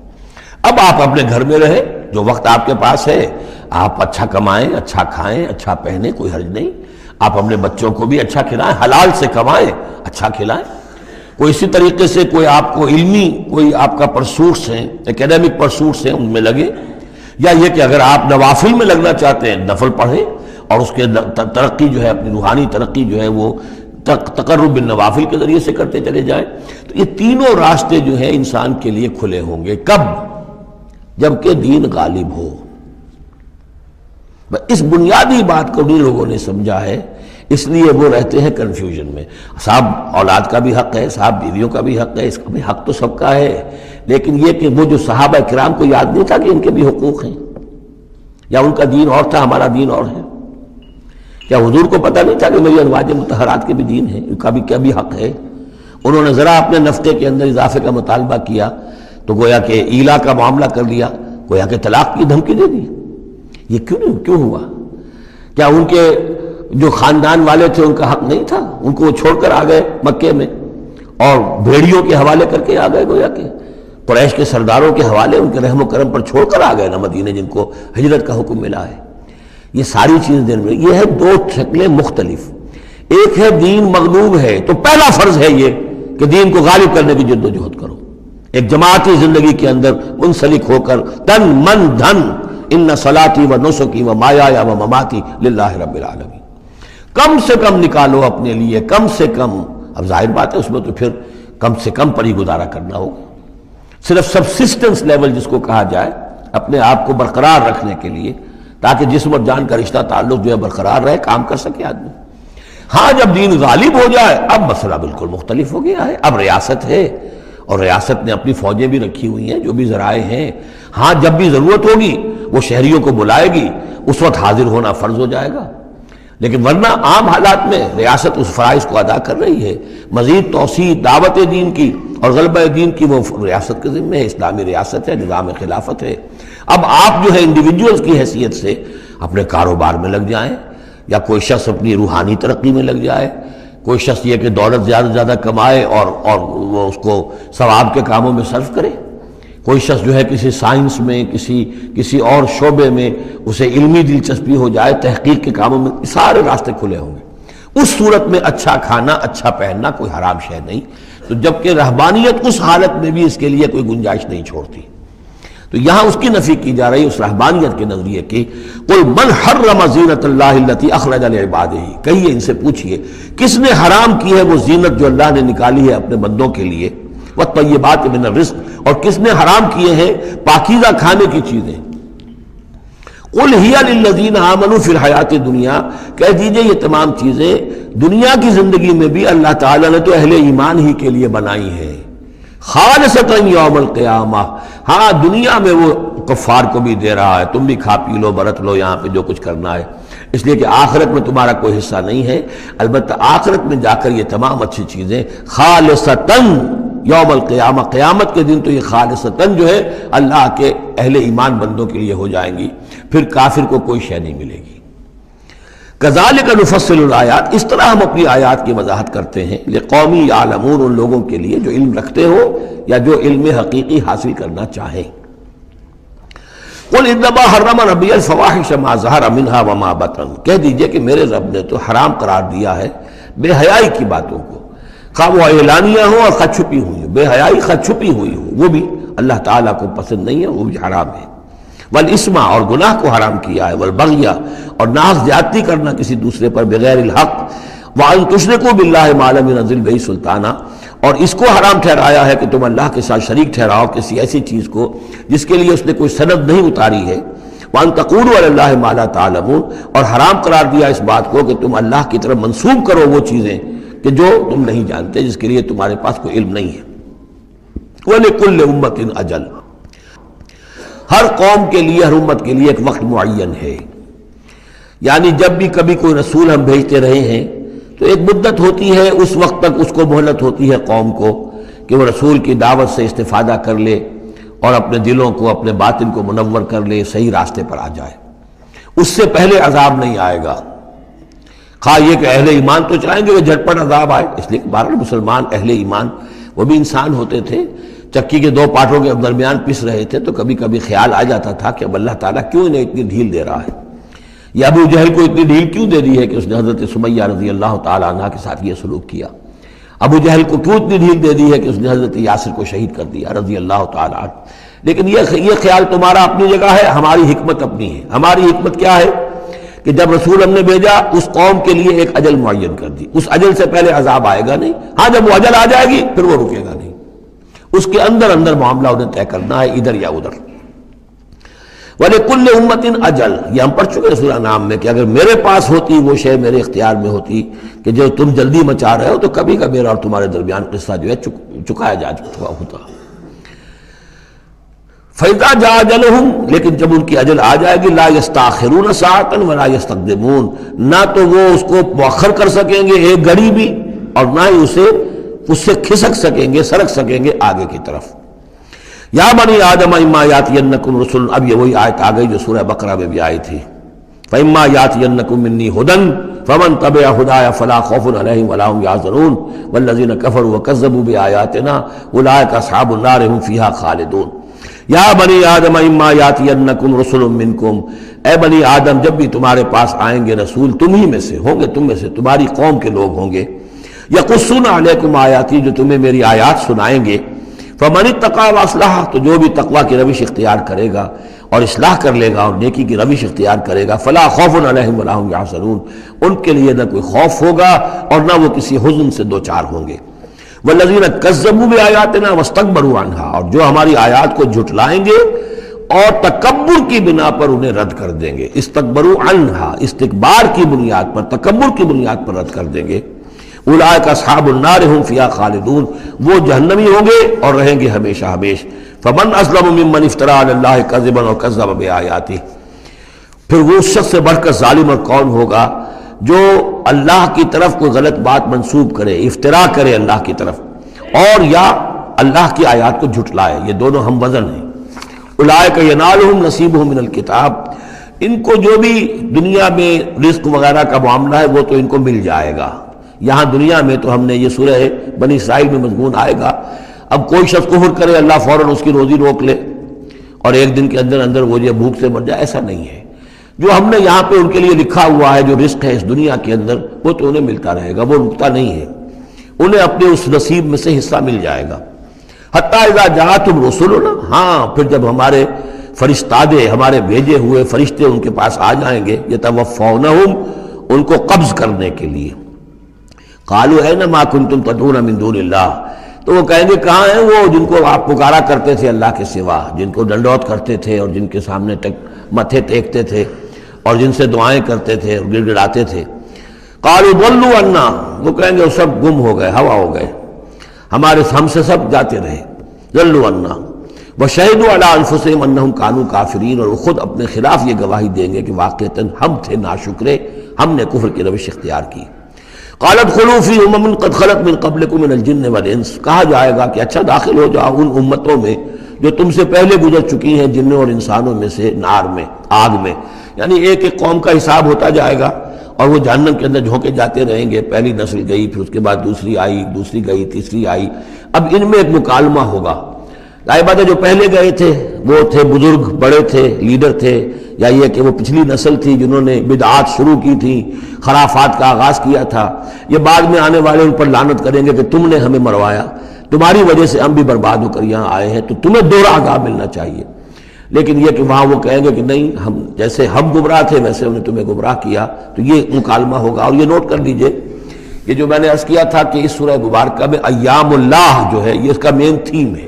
اب آپ اپنے گھر میں رہیں، جو وقت آپ کے پاس ہے آپ اچھا کمائیں، اچھا کھائیں، اچھا پہنیں، کوئی حرج نہیں۔ آپ اپنے بچوں کو بھی اچھا کھلائیں، حلال سے کمائیں، اچھا کھلائیں۔ کوئی اسی طریقے سے کوئی آپ کو علمی کوئی آپ کا پرسوٹس ہیں، اکیڈیمک پرسوٹس ہیں، ان میں لگے، یا یہ کہ اگر آپ نوافل میں لگنا چاہتے ہیں نفل پڑھیں اور اس کے ترقی جو ہے، اپنی روحانی ترقی جو ہے وہ تقرب بالنوافل کے ذریعے سے کرتے چلے جائیں۔ تو یہ تینوں راستے جو ہیں انسان کے لیے کھلے ہوں گے۔ کب؟ جبکہ دین غالب ہو۔ اس بنیادی بات کو بھی لوگوں نے سمجھا ہے، اس لیے وہ رہتے ہیں کنفیوژن میں۔ صاحب اولاد کا بھی حق ہے، صاحب بیویوں کا بھی حق ہے، اس کا بھی حق تو سب کا ہے، لیکن یہ کہ وہ جو صحابہ کرام کو یاد نہیں تھا کہ ان کے بھی حقوق ہیں، یا ان کا دین اور تھا، ہمارا دین اور ہے؟ کیا حضور کو پتہ نہیں تھا کہ میری ازواج مطہرات کے بھی دین ہے، ان کا بھی کیا بھی حق ہے؟ انہوں نے ذرا اپنے نفقے کے اندر اضافے کا مطالبہ کیا تو گویا کہ ایلا کا معاملہ کر لیا، گویا کہ طلاق کی دھمکی دے دی۔ یہ کیوں ہوا؟ کیا ان کے جو خاندان والے تھے ان کا حق نہیں تھا؟ ان کو وہ چھوڑ کر آ گئے مکے میں اور بھیڑیوں کے حوالے کر کے آ گئے، گویا کہ قریش کے سرداروں کے حوالے ان کے رحم و کرم پر چھوڑ کر آ گئے نا مدینے، جن کو ہجرت کا حکم ملا ہے۔ یہ ساری چیز دین میں یہ ہے، دو شکلیں مختلف۔ ایک ہے دین مغلوب ہے تو پہلا فرض ہے یہ کہ دین کو غالب کرنے کی جد و جہد کرو، ایک جماعتی زندگی کے اندر منسلک ہو کر تن من دھن، ان صلاتی و نسکی و مایایا و مماتی للہ رب العالمین، کم سے کم نکالو اپنے لیے، کم سے کم۔ اب ظاہر بات ہے اس میں تو پھر کم سے کم پر ہی گزارا کرنا ہوگا، صرف سبسسٹنس لیول جس کو کہا جائے، اپنے آپ کو برقرار رکھنے کے لیے، تاکہ جسم اور جان کا رشتہ تعلق جو ہے برقرار رہے، کام کر سکے آدمی۔ ہاں جب دین غالب ہو جائے اب مسئلہ بالکل مختلف ہو گیا ہے، اب ریاست ہے اور ریاست نے اپنی فوجیں بھی رکھی ہوئی ہیں، جو بھی ذرائع ہیں، ہاں جب بھی ضرورت ہوگی وہ شہریوں کو بلائے گی، اس وقت حاضر ہونا فرض ہو جائے گا۔ لیکن ورنہ عام حالات میں ریاست اس فرائض کو ادا کر رہی ہے، مزید توسیع دعوت دین کی اور غلبہ دین کی وہ ریاست کے ذمہ ہے، اسلامی ریاست ہے، نظام خلافت ہے۔ اب آپ جو ہے انڈیویجولز کی حیثیت سے اپنے کاروبار میں لگ جائیں، یا کوئی شخص اپنی روحانی ترقی میں لگ جائے، کوئی شخص یہ کہ دولت زیادہ سے زیادہ کمائے اور وہ اس کو ثواب کے کاموں میں صرف کرے، کوئی شخص جو ہے کسی سائنس میں، کسی اور شعبے میں اسے علمی دلچسپی ہو جائے، تحقیق کے کاموں میں، سارے راستے کھلے ہوں گے۔ اس صورت میں اچھا کھانا، اچھا پہننا کوئی حرام شے نہیں، تو جبکہ رہبانیت اس حالت میں بھی اس کے لیے کوئی گنجائش نہیں چھوڑتی، تو یہاں اس کی نفی کی جا رہی اس رہبانیت کے نظریے کی۔ قل من حرم زینت اللہ التی اخرج لعبادہ، کہیے ان سے پوچھئے کس نے حرام کی ہے وہ زینت جو اللہ نے نکالی ہے اپنے بندوں کے لیے، والطیبات من الرزق، اور کس نے حرام کیے ہیں پاکیزہ کھانے کی چیزیں۔ قل ہی للذین آمنوا فی الحیات الدنیا، کہہ دیجئے یہ تمام چیزیں دنیا کی زندگی میں بھی اللہ تعالیٰ نے تو اہل ایمان ہی کے لیے بنائی ہیں، خالصۃ یوم القیامہ۔ ہاں دنیا میں وہ کفار کو بھی دے رہا ہے، تم بھی کھا پی لو، برت لو یہاں پہ جو کچھ کرنا ہے، اس لیے کہ آخرت میں تمہارا کوئی حصہ نہیں ہے، البتہ آخرت میں جا کر یہ تمام اچھی چیزیں خالصۃ یوم القیامہ، قیامت کے دن تو یہ خالصۃ جو ہے اللہ کے اہل ایمان بندوں کے لیے ہو جائیں گی، پھر کافر کو کوئی شے نہیں ملے گی۔ کذالک نفصل الآیات، اس طرح ہم اپنی آیات کی وضاحت کرتے ہیں، لقوم یعلمون، ان لوگوں کے لیے جو علم رکھتے ہو یا جو علم حقیقی حاصل کرنا چاہیں۔ قل انما حرم ربی الفواحش ما ظہر منها وما بطن، کہہ دیجئے کہ میرے رب نے تو حرام قرار دیا ہے بے حیائی کی باتوں کو، خواہ وہ اعلانیہ ہو اور خود چھپی ہوئی ہو، بے حیائی خود چھپی ہوئی ہو، وہ بھی اللہ تعالیٰ کو پسند نہیں ہے، وہ بھی حرام ہے۔ والاسم، اور گناہ کو حرام کیا ہے، والبغی، اور ناحق زیادتی کرنا کسی دوسرے پر بغیر الحق، وان تشرکوا باللہ ما لم ينزل بہ سلطانا، اور اس کو حرام ٹھہرایا ہے کہ تم اللہ کے ساتھ شریک ٹھہراؤ کسی ایسی چیز کو جس کے لیے اس نے کوئی سند نہیں اتاری ہے، وان تقولوا علی اللہ ما لا تعلمون، اور حرام قرار دیا اس بات کو کہ تم اللہ کی طرف منسوب کرو وہ چیزیں کہ جو تم نہیں جانتے، جس کے لیے تمہارے پاس کوئی علم نہیں ہے۔ وَلِكُلِّ أُمَّةٍ أَجَلٌ، ہر قوم کے لیے، ہر امت کے لیے ایک وقت معین ہے، یعنی جب بھی کبھی کوئی رسول ہم بھیجتے رہے ہیں تو ایک مدت ہوتی ہے، اس وقت تک اس کو مہلت ہوتی ہے قوم کو کہ وہ رسول کی دعوت سے استفادہ کر لے اور اپنے دلوں کو، اپنے باطن کو منور کر لے، صحیح راستے پر آ جائے۔ اس سے پہلے عذاب نہیں آئے گا، خواہ یہ کہ اہل ایمان تو چاہیں گے کہ جھٹپٹ عذاب آئے، اس لیے کہ بہرحال مسلمان اہل ایمان وہ بھی انسان ہوتے تھے، چکی کے دو پاٹوں کے درمیان پس رہے تھے تو کبھی کبھی خیال آ جاتا تھا کہ اب اللہ تعالیٰ کیوں انہیں اتنی ڈھیل دے رہا ہے، یا ابو جہل کو اتنی ڈھیل کیوں دے دی ہے کہ اس نے حضرت سمیہ رضی اللہ تعالیٰ عنہ کے ساتھ یہ سلوک کیا، ابو جہل کو کیوں اتنی ڈھیل دے دی ہے کہ اس نے حضرت یاسر کو شہید کر دیا رضی اللہ تعالیٰ عنہ۔ لیکن یہ خیال تمہارا اپنی جگہ ہے، ہماری حکمت اپنی ہے۔ ہماری حکمت کیا ہے کہ جب رسول ہم نے بھیجا اس قوم کے لیے ایک اجل معین کر دی، اس اجل سے پہلے عذاب آئے گا نہیں، ہاں جب وہ اجل آ جائے گی پھر وہ رکے گا نہیں، اس کے اندر اندر معاملہ انہیں طے کرنا ہے، ادھر یا ادھر۔ وَلِكُلِّ أُمَّةٍ أَجَلٌ، یہ ہم پڑھ چکے سورہ نام میں کہ اگر میرے پاس ہوتی وہ شے، میرے اختیار میں ہوتی کہ جو تم جلدی مچا رہے ہو تو کبھی کا میرا اور تمہارے درمیان قصہ جو ہے چکایا جا چکا ہوتا۔ فَإِذَا جَاءَ أَجَلُهُمْ، لیکن جب ان کی اجل آ جائے گی، لَا يَسْتَأْخِرُونَ سَاعَةً وَلَا يَسْتَقْدِمُونَ، نہ تو وہ اس کو مؤخر کر سکیں گے ایک گھڑی بھی، اور نہ ہی اس سے کھسک سکیں گے، سرک سکیں گے آگے کی طرف۔ یا بنی آدم اما یاتینکم رسل، اب یہ وہی آیت آ گئی جو سورہ بقرہ میں بھی آئی تھی، فاما یاتینکم منی ہدی فمن تبع ہدایا فلا خوف علیہم ولا هم یحزنون والذین کفروا وکذبوا بآیاتنا اولئک اصحاب النار هم فیہا خالدون۔ یا بنی آدم اما یاتینکم رسل منکم، اے بنی آدم جب بھی تمہارے پاس آئیں گے رسول، تم ہی میں سے ہوں گے، تم میں سے تمہاری قوم کے لوگ ہوں گے، یقصون علیکم آیاتی، جو تمہیں میری آیات سنائیں گے، فمن اتقی واصلح، تو جو بھی تقوی کی روش اختیار کرے گا اور اصلاح کر لے گا اور نیکی کی روش اختیار کرے گا، فلا خوف علیہم ولا هم یحزنون، ان کے لیے نہ کوئی خوف ہوگا اور نہ وہ کسی حزن سے دوچار ہوں گے۔ والذین کذبوا بآیاتنا واستکبروا عنہا، اور جو ہماری آیات کو جھٹلائیں گے اور تکبر کی بنا پر انہیں رد کر دیں گے، استکبروا عنہا، استکبار کی بنیاد پر، تکبر کی بنیاد پر رد کر دیں گے، اولئک اصحاب النار هم فیہا خالدون، وہ جہنمی ہوں گے اور رہیں گے ہمیشہ ہمیش۔ فمن اظلم ممن افترى علی اللہ کذبا وکذب بآیاتہ، پھر وہ اس شخص سے بڑھ کر ظالم اور کون ہوگا جو اللہ کی طرف کوئی غلط بات منسوب کرے، افتراء کرے اللہ کی طرف، اور یا اللہ کی آیات کو جھٹلائے، یہ دونوں ہم وزن ہیں۔ اولئک ینالہم نصیبہم من الکتاب، ان کو جو بھی دنیا میں رزق وغیرہ کا معاملہ ہے وہ تو ان کو مل جائے گا، یہاں دنیا میں تو ہم نے یہ سورہ بنی اسرائیل میں مضمون آئے گا، اب کوئی شخص کفر کرے اللہ فوراً اس کی روزی روک لے اور ایک دن کے اندر اندر وہ یہ بھوک سے مر جائے، ایسا نہیں ہے۔ جو ہم نے یہاں پہ ان کے لیے لکھا ہوا ہے جو رزق ہے اس دنیا کے اندر وہ تو انہیں ملتا رہے گا، وہ رکتا نہیں ہے، انہیں اپنے اس نصیب میں سے حصہ مل جائے گا۔ حتیٰ اذا جاءتہم رسلنا، ہاں پھر جب ہمارے فرشتادے، ہمارے بھیجے ہوئے فرشتے ان کے پاس آ جائیں گے، یتوفونہم، ان کو قبض کرنے کے لیے، قالوا این ما کنتم تدعون من دون اللہ، تو وہ کہیں گے کہاں ہیں وہ جن کو آپ پکارا کرتے تھے اللہ کے سوا، جن کو ڈنڈوت کرتے تھے اور جن کے سامنے متھے ٹیکتے تھے اور جن سے دعائیں کرتے تھے اور گڑ گڑاتے تھے۔ قالوا ضلوا عنا، وہ کہیں گے وہ سب گم ہو گئے، ہوا ہو گئے، ہم سے سب جاتے رہے، ضلوا عنا وشہدوا علی انفسہم انہم کانوا کافرین، اور وہ خود اپنے خلاف یہ گواہی دیں گے کہ واقعتاً ہم تھے ناشکرے، ہم نے کفر کی روش اختیار کی۔ قالت خلوا فی امم قد خلت من قبلکم من الجن والانس، کہا جائے گا کہ اچھا داخل ہو جاؤ ان امتوں میں جو تم سے پہلے گزر چکی ہیں، جنوں اور انسانوں میں سے، نار میں، آگ میں، یعنی ایک ایک قوم کا حساب ہوتا جائے گا اور وہ جہنم کے اندر جھونکے جاتے رہیں گے، پہلی نسل گئی، پھر اس کے بعد دوسری آئی، دوسری گئی، تیسری آئی، اب ان میں ایک مکالمہ ہوگا، ظاہر بات ہے جو پہلے گئے تھے وہ تھے بزرگ، بڑے تھے، لیڈر تھے، یا یہ کہ وہ پچھلی نسل تھی جنہوں نے بدعات شروع کی تھی، خرافات کا آغاز کیا تھا. یہ بعد میں آنے والے ان پر لعنت کریں گے کہ تم نے ہمیں مروایا، تمہاری وجہ سے ہم بھی برباد ہو کر یہاں آئے ہیں، تو تمہیں دوہرا عذاب ملنا چاہیے. لیکن یہ کہ وہاں وہ کہیں گے کہ نہیں، ہم جیسے ہم گمراہ تھے ویسے انہیں تمہیں گمراہ کیا. تو یہ مکالمہ ہوگا. اور یہ نوٹ کر لیجئے، یہ جو میں نے عرض کیا تھا کہ اس سورہ مبارکہ میں ایام اللہ جو ہے یہ اس کا مین تھیم ہے.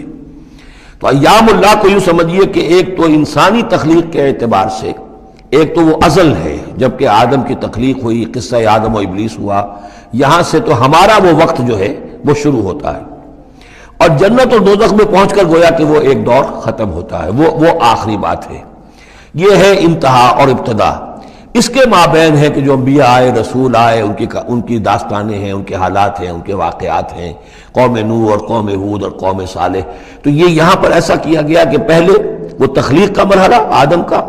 تو ایام اللہ کو یوں سمجھیے کہ ایک تو انسانی تخلیق کے اعتبار سے، ایک تو وہ ازل ہے جبکہ آدم کی تخلیق ہوئی، قصہ آدم و ابلیس ہوا، یہاں سے تو ہمارا وہ وقت جو ہے وہ شروع ہوتا ہے. اور جنت اور دوزخ میں پہنچ کر گویا کہ وہ ایک دور ختم ہوتا ہے، وہ آخری بات ہے. یہ ہے انتہا اور ابتدا. اس کے مابین ہے کہ جو انبیاء آئے، رسول آئے، ان کی داستانیں ہیں، ان کے حالات ہیں، ان کے واقعات ہیں، قوم نوح اور قوم ہود اور قوم صالح. تو یہ یہاں پر ایسا کیا گیا کہ پہلے وہ تخلیق کا مرحلہ آدم کا،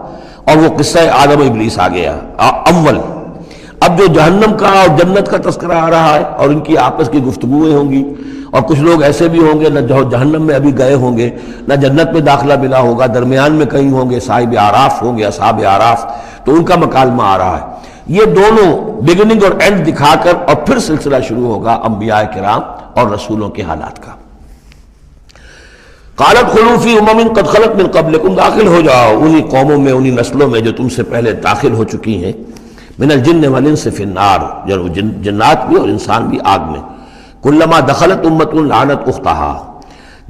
اور وہ قصہ آدم و ابلیس آ گیا اول. اب جو جہنم کا اور جنت کا تذکرہ آ رہا ہے اور ان کی آپس کی گفتگویں ہوں گی، اور کچھ لوگ ایسے بھی ہوں گے نہ جہنم میں ابھی گئے ہوں گے نہ جنت میں داخلہ ملا ہوگا، درمیان میں کہیں ہوں گے، صاحب اعراف ہوں گے، اصحاب اعراف، تو ان کا مکالمہ آ رہا ہے. یہ دونوں بگننگ اور اینڈ دکھا کر اور پھر سلسلہ شروع ہوگا انبیاء کرام اور رسولوں کے حالات کا. قالت خلوا فی امم قد خلت من قبلکم، داخل ہو جاؤ انہی قوموں میں، انہی نسلوں میں جو تم سے پہلے داخل ہو چکی ہیں. من الجن والانس فی النار، جنات بھی اور انسان بھی آگ میں. کلما دخلت امت لعنت اختہا،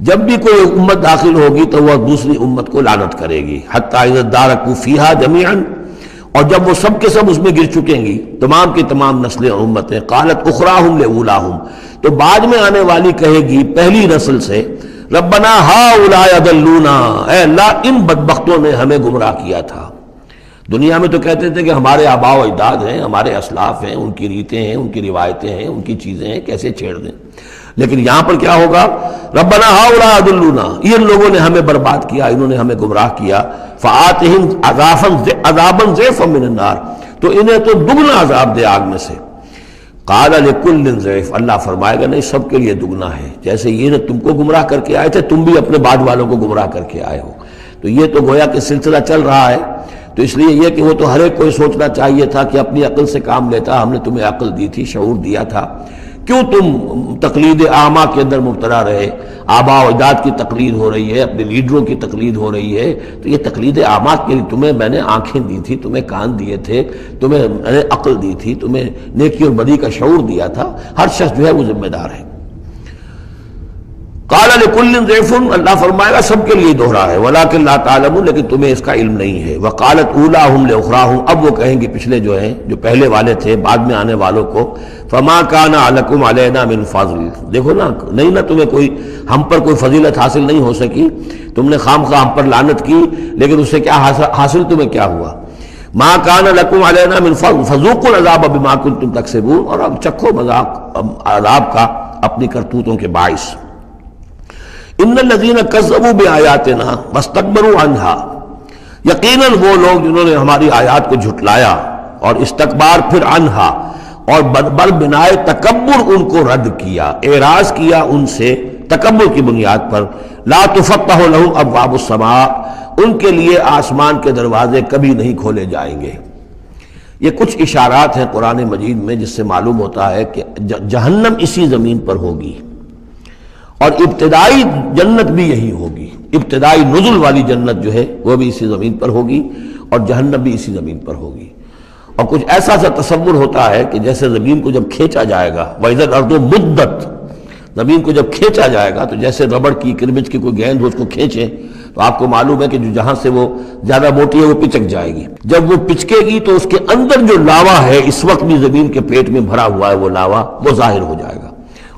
جب بھی کوئی امت داخل ہوگی تو وہ دوسری امت کو لعنت کرے گی. حتی اذا ادارکوا فیہا جمیعا، اور جب وہ سب کے سب اس میں گر چکیں گی، تمام کی تمام نسلیں اور امتیں. قالت اخراہم لاولاہم، تو بعد میں آنے والی کہے گی پہلی نسل سے، ربنا ہؤلاء اضلونا، اے اللہ ان بدبختوں نے ہمیں گمراہ کیا تھا. دنیا میں تو کہتے تھے کہ ہمارے آباء و اجداد ہیں، ہمارے اسلاف ہیں، ان کی ریتیں ہیں، ان کی روایتیں ہیں، ان کی چیزیں ہیں، کیسے چھیڑ دیں. لیکن یہاں پر کیا ہوگا؟ ربنا ہؤلاء اضلونا، ان لوگوں نے ہمیں برباد کیا، انہوں نے ہمیں گمراہ کیا. فآتہم عذابا ضعفا من النار، تو انہیں تو دگنا عذاب دے آگ میں سے. قال لکل ضعف، اللہ فرمائے گا نہیں، سب کے لیے دگنا ہے. جیسے یہ نے تم کو گمراہ کر کے آئے تھے، تم بھی اپنے بعد والوں کو گمراہ کر کے آئے ہو. تو یہ تو گویا کہ سلسلہ چل رہا ہے. تو اس لیے یہ کہ وہ تو ہر ایک کو سوچنا چاہیے تھا کہ اپنی عقل سے کام لیتا، ہم نے تمہیں عقل دی تھی، شعور دیا تھا، کیوں تم تقلید اعمیٰ کے اندر مبتلا رہے؟ آباء و اجداد کی تقلید ہو رہی ہے، اپنے لیڈروں کی تقلید ہو رئی ہے. تو یہ تقلید اعمیٰ کے لیے تمہیں میں نے آنکھیں دی تھی، تمہیں کان دیے تھے، تمہیں میں نے عقل دی تھی، تمہیں نیکی اور بدی کا شعور دیا تھا. ہر شخص جو ہے وہ ذمہ دار ہے. قال لکل ضعف، اللہ فرمائے گا سب کے لیے دوہرا ہے. ولکن لا تعلمون، لیکن تمہیں اس کا علم نہیں ہے. وقالت اولاہم لاخراہم، اب وہ کہیں گے پچھلے جو ہیں، جو پہلے والے تھے، بعد میں آنے والوں کو، فما کان علیکم علینا من فضل، دیکھو نا، نہیں نا تمہیں کوئی، ہم پر کوئی فضیلت حاصل نہیں ہو سکی، تم نے خام خواہ ہم پر لعنت کی، لیکن اس سے کیا حاصل تمہیں کیا ہوا؟ ما کان لکم علینا من فضل فذوقوا العذاب بما کنتم تکسبون، اور اب چکھو مذاق عذاب کا اپنی کرتوتوں کے باعث. ان الذین کذبوا بآیاتنا واستکبروا عنہا، یقیناً وہ لوگ جنہوں نے ہماری آیات کو جھٹلایا اور استکبار پھر عنہا، اور بر بنائے تکبر ان کو رد کیا، اعراض کیا ان سے تکبر کی بنیاد پر. لا تفتح لهم ابواب السماء، ان کے لیے آسمان کے دروازے کبھی نہیں کھولے جائیں گے. یہ کچھ اشارات ہیں قرآن مجید میں جس سے معلوم ہوتا ہے کہ جہنم اسی زمین پر ہوگی، اور ابتدائی جنت بھی یہی ہوگی. ابتدائی نزل والی جنت جو ہے وہ بھی اسی زمین پر ہوگی، اور جہنم بھی اسی زمین پر ہوگی. اور کچھ ایسا سا تصور ہوتا ہے کہ جیسے زمین کو جب کھینچا جائے گا، وَإِذَا الْأَرْضُ مُدَّتْ، زمین کو جب کھینچا جائے گا تو جیسے ربڑ کی کرمچ کی کوئی گیند ہو اس کو کھینچے تو آپ کو معلوم ہے کہ جو جہاں سے وہ زیادہ موٹی ہے وہ پچک جائے گی. جب وہ پچکے گی تو اس کے اندر جو لاوا ہے، اس وقت بھی زمین کے پیٹ میں بھرا ہوا ہے وہ لاوا، وہ ظاہر ہو جائے گا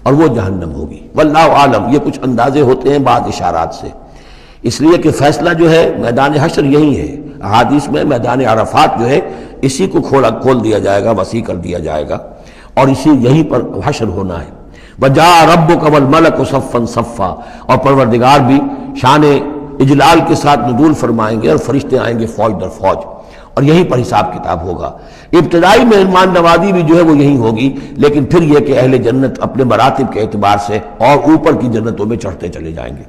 اور وہ جہنم ہوگی. واللہ عالم، یہ کچھ اندازے ہوتے ہیں بعض اشارات سے، اس لیے کہ فیصلہ جو ہے میدان حشر یہی ہے. احادیث میں میدان عرفات جو ہے اسی کو کھول دیا جائے گا، وسیع کر دیا جائے گا، اور اسی یہیں پر حشر ہونا ہے. وَجَاءَ رَبُّكَ وَالْمَلَكُ صَفًّا صَفًّا، اور پروردگار بھی شان اجلال کے ساتھ نزول فرمائیں گے اور فرشتے آئیں گے فوج در فوج، اور یہیں پر حساب کتاب ہوگا. ابتدائی مہمان نوازی بھی جو ہے وہ یہی ہوگی، لیکن پھر یہ کہ اہل جنت اپنے مراتب کے اعتبار سے اور اوپر کی جنتوں میں چڑھتے چلے جائیں گے.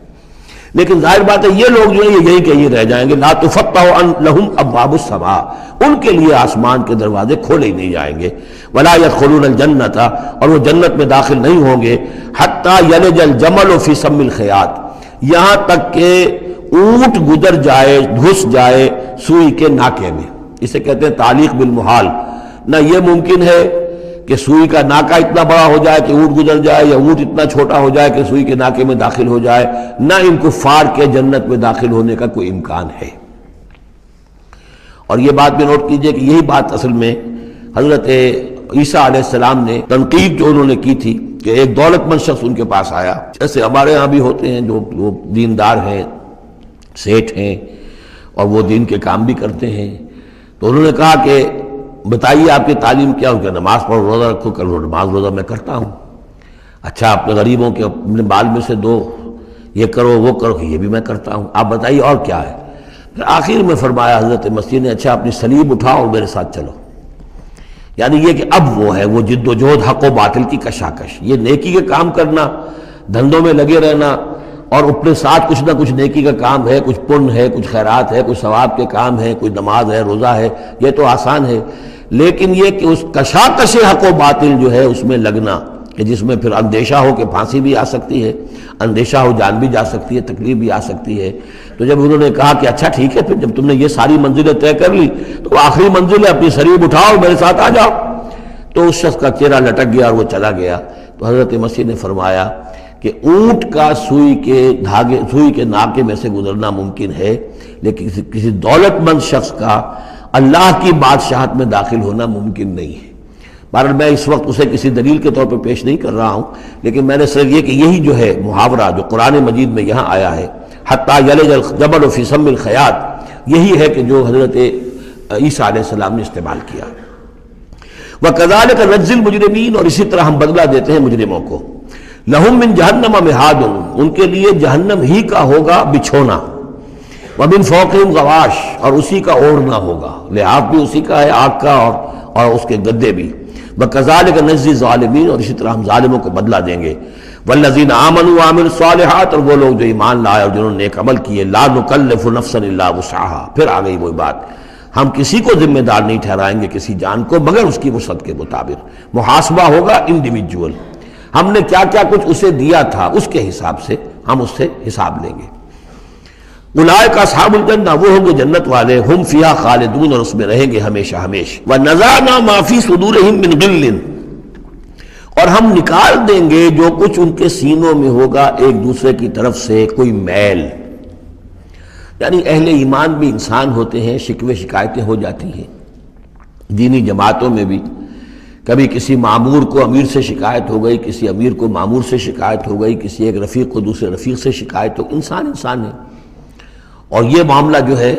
لیکن ظاہر بات ہے یہ لوگ جو ہیں یہ یہی کہ یہ رہ جائیں گے، لا تفتح لہم ابواب السماء، ان کے لیے آسمان کے دروازے کھولے ہی نہیں جائیں گے، ولا يدخلون الجنۃ، اور وہ جنت میں داخل نہیں ہوں گے، حتی یلج الجمل فی سم الخیاط، یہاں تک کہ اونٹ گزر جائے، گھس جائے سوئی کے ناکے میں۔ اسے کہتے ہیں تعلیق بالمحال، نہ یہ ممکن ہے کہ سوئی کا ناکہ اتنا بڑا ہو جائے کہ اونٹ گزر جائے، یا اونٹ اتنا چھوٹا ہو جائے کہ سوئی کے ناکے میں داخل ہو جائے، نہ ان کفار کے جنت میں داخل ہونے کا کوئی امکان ہے۔ اور یہ بات بھی نوٹ کیجئے کہ یہی بات اصل میں حضرت عیسیٰ علیہ السلام نے تنقید جو انہوں نے کی تھی کہ ایک دولت مند شخص ان کے پاس آیا، جیسے ہمارے ہاں بھی ہوتے ہیں جو دیندار ہیں، سیٹھ ہیں، اور وہ دین کے کام بھی کرتے ہیں، تو انہوں نے کہا کہ بتائیے آپ کی تعلیم کیا ہو؟ کہ نماز پڑھو، روزہ رکھو، کرو، نماز روزہ میں کرتا ہوں۔ اچھا اپنے غریبوں کے اپنے بال میں سے دو، یہ کرو وہ کرو، یہ بھی میں کرتا ہوں، آپ بتائیے اور کیا ہے؟ پھر آخر میں فرمایا حضرت مسیح نے، اچھا اپنی صلیب اٹھاؤ اور میرے ساتھ چلو۔ یعنی یہ کہ اب وہ ہے وہ جد و جہد حق و باطل کی کشاکش، یہ نیکی کے کام کرنا، دھندوں میں لگے رہنا، اور اپنے ساتھ کچھ نہ کچھ نیکی کا کام ہے، کچھ پن ہے، کچھ خیرات ہے، کچھ ثواب کے کام ہے، کوئی نماز ہے، روزہ ہے، یہ تو آسان ہے، لیکن یہ کہ اس کشاکش حق و باطل جو ہے اس میں لگنا، کہ جس میں پھر اندیشہ ہو کہ پھانسی بھی آ سکتی ہے، اندیشہ ہو جان بھی جا سکتی ہے، تکلیف بھی آ سکتی ہے۔ تو جب انہوں نے کہا کہ اچھا ٹھیک ہے، پھر جب تم نے یہ ساری منزلیں طے کر لی تو آخری منزل ہے اپنی صلیب اٹھاؤ میرے ساتھ آ جاؤ۔ تو اس شخص کا چہرہ لٹک گیا اور وہ چلا گیا۔ تو حضرت مسیح نے فرمایا کہ اونٹ کا سوئی کے ناکے میں سے گزرنا ممکن ہے، لیکن کسی دولت مند شخص کا اللہ کی بادشاہت میں داخل ہونا ممکن نہیں ہے۔ بہرحال میں اس وقت اسے کسی دلیل کے طور پہ پیش نہیں کر رہا ہوں، لیکن میں نے صرف یہ کہ یہی جو ہے محاورہ جو قرآن مجید میں یہاں آیا ہے، حتی یلج الجمل فی سم الخیاط، یہی ہے کہ جو حضرت عیسیٰ علیہ السلام نے استعمال کیا۔ وَكَذَلِكَ نَجْزِي الْمُجْرِمِينَ، اور اسی طرح ہم بدلہ دیتے ہیں مجرموں کو۔ لَهُم مِّن جَهَنَّمَ مِہَادٌ، ان کے لیے جہنم ہی کا ہوگا بچھونا، وَمِن فَوْقِهِمْ غَوَاشٍ، اور اسی کا اوڑھنا ہوگا، لحاف بھی اسی کا ہے، آگ کا اور اس کے گدے بھی۔ وَكَذَلِكَ نَجْزِي الظَّالِمِينَ، اور اسی طرح ہم ظالموں کو بدلہ دیں گے۔ وَالَّذِينَ آمَنُوا وَعَمِلُوا الصَّالِحَاتِ، اور وہ لوگ جو ایمان لائے اور جنہوں نے نیک عمل کیے، لَا نُكَلِّفُ نَفْسًا إِلَّا وُسْعَهَا، پھر آ گئی وہی بات، ہم کسی کو ذمہ دار نہیں ٹھہرائیں گے کسی جان کو مگر اس کی وسعت کے مطابق، محاسبہ ہوگا انڈیویجول، ہم نے کیا کیا کچھ اسے دیا تھا اس کے حساب سے ہم اس سے حساب لیں گے۔ اولئک اصحاب الجنہ، وہ ہوں گے جنت والے، ہم فیہا خالدون، اور اس میں رہیں گے ہمیشہ ہمیشہ۔ وَنَزَعْنَا مَا فِي صُدُورِهِم مِّن غِلٍّ، اور ہم نکال دیں گے جو کچھ ان کے سینوں میں ہوگا ایک دوسرے کی طرف سے کوئی میل، یعنی اہل ایمان بھی انسان ہوتے ہیں، شکوے شکایتیں ہو جاتی ہیں، دینی جماعتوں میں بھی کبھی کسی معمور کو امیر سے شکایت ہو گئی، کسی امیر کو معمور سے شکایت ہو گئی، کسی ایک رفیق کو دوسرے رفیق سے شکایت ہو، انسان ہے، اور یہ معاملہ جو ہے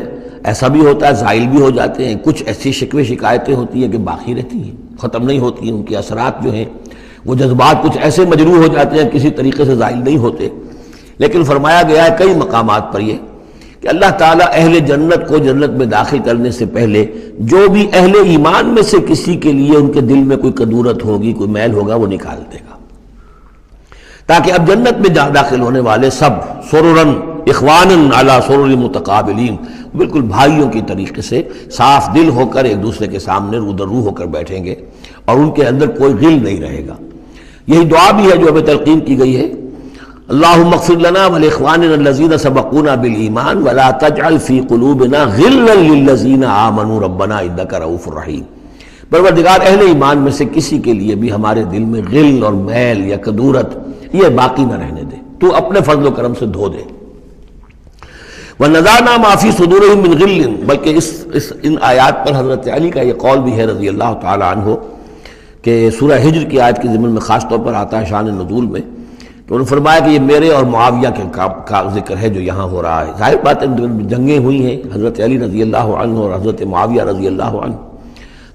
ایسا بھی ہوتا ہے، زائل بھی ہو جاتے ہیں، کچھ ایسی شکوے شکایتیں ہوتی ہیں کہ باقی رہتی ہیں، ختم نہیں ہوتی ہیں، ان کے اثرات جو ہیں وہ جذبات کچھ ایسے مجروح ہو جاتے ہیں کسی طریقے سے زائل نہیں ہوتے، لیکن فرمایا گیا ہے کئی مقامات پر یہ کہ اللہ تعالیٰ اہل جنت کو جنت میں داخل کرنے سے پہلے جو بھی اہل ایمان میں سے کسی کے لیے ان کے دل میں کوئی کدورت ہوگی، کوئی میل ہوگا، وہ نکال دے گا، تاکہ اب جنت میں داخل ہونے والے سب سررن اخوانن علی سرر متقابلین، بالکل بھائیوں کی طریقے سے صاف دل ہو کر ایک دوسرے کے سامنے رو در رو ہو کر بیٹھیں گے، اور ان کے اندر کوئی غل نہیں رہے گا۔ یہی دعا بھی ہے جو ہمیں تلقین کی گئی ہے، اللہم اغفر لنا ولاخواننا الذین سبقونا بالایمان ولا تجعل فی قلوبنا غلا للذین آمنوا ربنا انک رؤوف رحیم، پروردگار اہل ایمان میں سے کسی کے لیے بھی ہمارے دل میں غل اور میل یا کدورت یہ باقی نہ رہنے دے، تو اپنے فضل و کرم سے دھو دے۔ وَنَزَعْنَا مَا فِي صُدُورِهِم مِّن غِلٍّ، بلکہ ان آیات پر حضرت علی کا یہ قول بھی ہے رضی اللہ تعالی عنہ کہ سورہ ہجر کی آیت کے ضمن میں خاص طور پر آتا ہے شان نزول میں، تو انہوں نے فرمایا کہ یہ میرے اور معاویہ کے کا ذکر ہے جو یہاں ہو رہا ہے۔ ظاہر بات ہے جنگیں ہوئی ہیں حضرت علی رضی اللہ عنہ اور حضرت معاویہ رضی اللہ عنہ،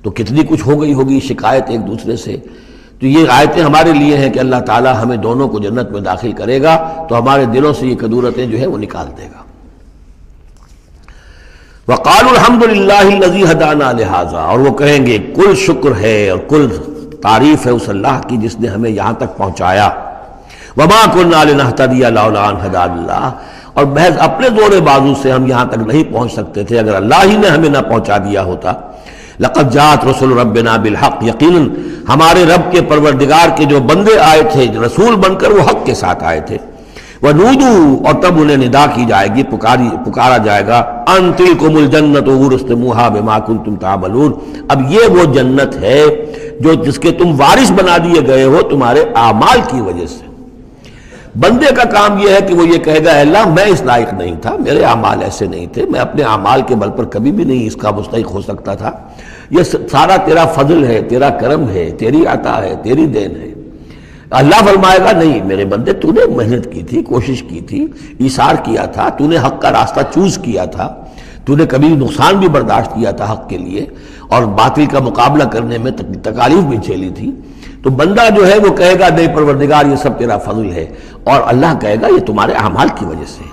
تو کتنی کچھ ہو گئی ہوگی شکایت ایک دوسرے سے، تو یہ آیتیں ہمارے لیے ہیں کہ اللہ تعالیٰ ہمیں دونوں کو جنت میں داخل کرے گا تو ہمارے دلوں سے یہ کدورتیں جو ہے وہ نکال دے گا۔ وَقَالُوا الْحَمْدُ لِلَّهِ الَّذِي هَدَانَا لِهَذَا، اور وہ کہیں گے کل شکر ہے اور کل تعریف ہے اس اللہ کی جس نے ہمیں یہاں تک پہنچایا، وَمَا كُنَّا لِنَهْتَدِيَ لَوْلَا أَنْ هَدَانَا اللَّهُ، اور محض اپنے زور بازو سے ہم یہاں تک نہیں پہنچ سکتے تھے اگر اللہ ہی نے ہمیں نہ پہنچا دیا ہوتا۔ لقد جاءت رسل ربنا بالحق، یقیناً ہمارے رب کے پروردگار کے جو بندے آئے تھے رسول بن کر وہ حق کے ساتھ آئے تھے۔ وَنُودُوا، اور تب انہیں ندا کی جائے گی، پکارا جائے گا، ان تلکم الجنۃ اورثتموها بما کنتم تعملون، اب یہ وہ جنت ہے جس کے تم وارث بنا دیے گئے ہو تمہارے اعمال کی وجہ سے۔ بندے کا کام یہ ہے کہ وہ یہ کہے گا اے اللہ میں اس لائق نہیں تھا، میرے اعمال ایسے نہیں تھے، میں اپنے اعمال کے بل پر کبھی بھی نہیں اس کا مستحق ہو سکتا تھا، یہ سارا تیرا فضل ہے، تیرا کرم ہے، تیری عطا ہے، تیری دین ہے۔ اللہ فرمائے گا نہیں میرے بندے، تو نے محنت کی تھی، کوشش کی تھی، ایثار کیا تھا، تو نے حق کا راستہ چوز کیا تھا، تو نے کبھی نقصان بھی برداشت کیا تھا حق کے لیے، اور باطل کا مقابلہ کرنے میں تکالیف بھی جھیلی تھی۔ تو بندہ جو ہے وہ کہے گا نہیں پروردگار یہ سب تیرا فضل ہے، اور اللہ کہے گا یہ تمہارے اعمال کی وجہ سے۔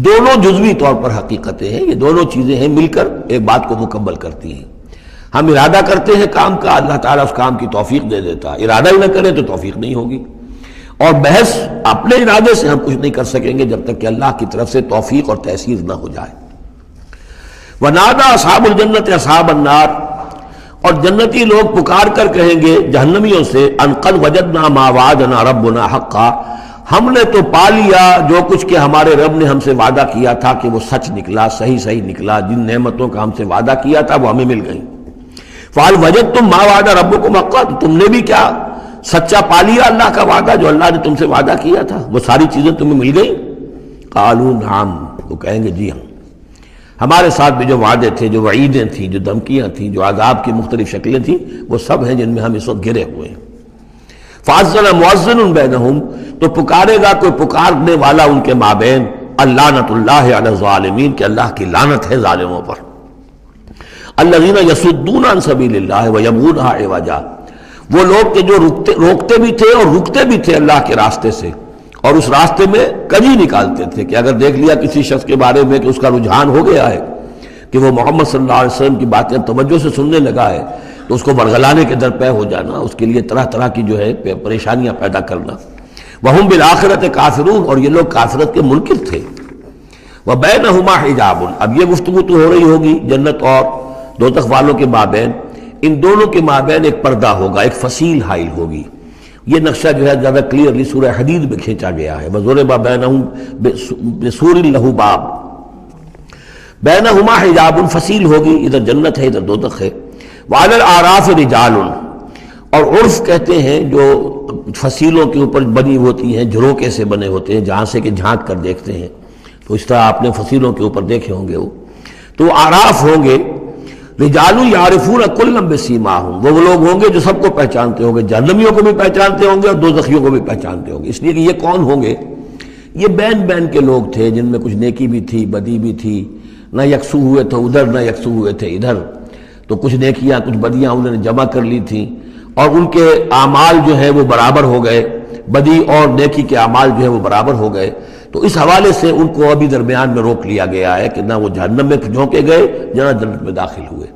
دونوں جزوی طور پر حقیقتیں ہیں، یہ دونوں چیزیں ہیں مل کر ایک بات کو مکمل کرتی ہیں۔ ہم ارادہ کرتے ہیں کام کا، اللہ تعالیٰ اس کام کی توفیق دے دیتا ہے، ارادہ ہی نہ کریں تو توفیق نہیں ہوگی، اور محض اپنے ارادے سے ہم کچھ نہیں کر سکیں گے جب تک کہ اللہ کی طرف سے توفیق اور تیسیر نہ ہو جائے۔ وَنَادَى أَصْحَابُ الْجَنَّةِ أَصْحَابَ النَّارِ، اور جنتی لوگ پکار کر کہیں گے جہنمیوں سے، أَن قَدْ وَجَدْنَا مَا وَعَدَنَا رَبُّنَا حَقًّا، ہم نے تو پا لیا جو کچھ کہ ہمارے رب نے ہم سے وعدہ کیا تھا کہ وہ سچ نکلا، صحیح نکلا، جن نعمتوں کا ہم سے وعدہ کیا تھا وہ ہمیں مل گئیں۔ فَهَلْ وَجَدْتُم مَّا وَعَدَ رَبُّكُمْ حَقًّا، تو تم نے بھی کیا سچا پا لیا اللہ کا وعدہ جو اللہ نے تم سے وعدہ کیا تھا، وہ ساری چیزیں تمہیں مل گئیں؟ قالوا نعم، وہ کہیں گے جی ہاں، ہمارے ساتھ بھی جو وعدے تھے، جو وعیدیں تھیں، جو دھمکیاں تھیں، جو عذاب کی مختلف شکلیں تھیں، وہ سب ہیں جن میں ہم اس وقت گرے ہوئے ہیں۔ فَأَذَّنَ مُؤَذِّنٌ بَيْنَهُمْ، تو پکارے گا کوئی پکارنے والا ان کے مابین، اللعنۃ اللہ علی الظالمین، کہ اللہ کی لعنت ہے ظالموں پر۔ الذین یصدون عن سبیل اللہ ویبغونها عوجا، وہ لوگ کہ جو روکتے بھی تھے اور رکتے بھی تھے اللہ کے راستے سے، اور اس راستے میں کجی نکالتے تھے کہ اگر دیکھ لیا کسی شخص کے بارے میں کہ اس کا رجحان ہو گیا ہے کہ وہ محمد صلی اللہ علیہ وسلم کی باتیں توجہ سے سننے لگا ہے، تو اس کو ورگلانے کے درپے ہو جانا، اس کے لیے طرح طرح کی جو ہے پریشانیاں پیدا کرنا۔ وہم بالآخرۃ کافرون، اور یہ لوگ کافرت کے منکر تھے۔ وبینہما حجاب، اب یہ گفتگو تو ہو رہی ہوگی جنت اور دوزخ والوں کے مابین، ان دونوں کے مابین ایک پردہ ہوگا، ایک فصیل حائل ہوگی۔ یہ نقشہ جو ہے زیادہ کلیئرلی سورہ حدید میں کھینچا گیا ہے، وَضُرِبَ بَيْنَهُمْ بِسُورٍ لَهُ بَابٌ، بَيْنَهُمَا حجاب، فصیل ہوگی، ادھر جنت ہے ادھر دوزخ ہے۔ وَعَلَى الْأَعْرَافِ رِجَالٌ، اور عرف کہتے ہیں جو فصیلوں کے اوپر بنی ہوتی ہیں، جھروکے سے بنے ہوتے ہیں، جہاں سے کہ جھانک کر دیکھتے ہیں، تو اس طرح آپ نے فصیلوں کے اوپر دیکھے ہوں گے، تو اعراف ہوں گے۔ رجال یعرفون کلا بسیماہم، وہ لوگ ہوں گے جو سب کو پہچانتے ہوں گے، جہنمیوں کو بھی پہچانتے ہوں گے اور دوزخیوں کو بھی پہچانتے ہوں گے۔ اس لیے کہ یہ کون ہوں گے؟ یہ بین کے لوگ تھے جن میں کچھ نیکی بھی تھی، بدی بھی تھی، نہ یکسو ہوئے تھے ادھر نہ یکسو ہوئے تھے ادھر، تو کچھ نیکیاں کچھ بدیاں انہوں نے جمع کر لی تھیں، اور ان کے اعمال جو ہے وہ برابر ہو گئے، بدی اور نیکی کے اعمال جو ہے وہ برابر ہو گئے۔ تو اس حوالے سے ان کو ابھی درمیان میں روک لیا گیا ہے کہ نہ وہ جہنم میں جھونکے گئے نہ جنت میں داخل ہوئے۔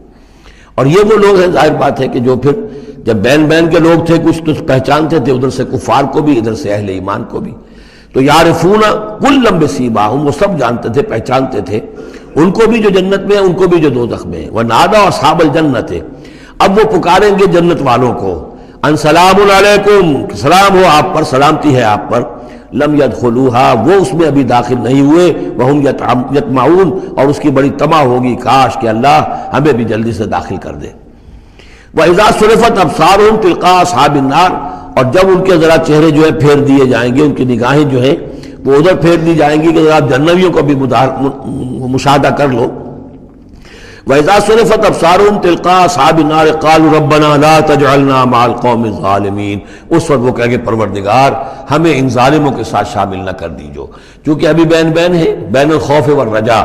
اور یہ وہ لوگ ہیں، ظاہر بات ہے کہ جو پھر جب بین کے لوگ تھے کچھ تو پہچانتے تھے ادھر سے کفار کو بھی ادھر سے اہل ایمان کو بھی، تو یعرفون کلا بسیماہم، وہ سب جانتے تھے پہچانتے تھے، ان کو بھی جو جنت میں ہیں ان کو بھی جو دوزخ میں ہیں۔ ونادوا اصحاب الجنت، اب وہ پکاریں گے جنت والوں کو، ان سلام علیکم، سلام ہو آپ پر، سلامتی ہے آپ پر، لم يدخلوها، وہ اس میں ابھی داخل نہیں ہوئے، وہم یطمعون، اور اس کی بڑی طمع ہوگی کاش کہ اللہ ہمیں بھی جلدی سے داخل کر دے۔ وَإِذَا صُرِفَتْ أَبْصَارُهُمْ تِلْقَاءَ أَصْحَابِ النَّارِ، اور جب ان کے ذرا چہرے جو ہے پھیر دیے جائیں گے، ان کی نگاہیں جو ہیں وہ ادھر پھیر دی جائیں گی کہ ذرا جہنمیوں کو بھی مشاہدہ کر لو۔ وَإِذَا صُرِفَتْ أَبْصَارُهُمْ تِلْقَاءَ أَصْحَابِ النَّارِ قَالُوا رَبَّنَا لَا تَجْعَلْنَا مَعَ الْقَوْمِ الظَّالِمِينَ، اس وقت وہ کہیں گے پروردگار ہمیں ان ظالموں کے ساتھ شامل نہ کر دیجو، چونکہ ابھی بین ہے، بین الخوف والرجا،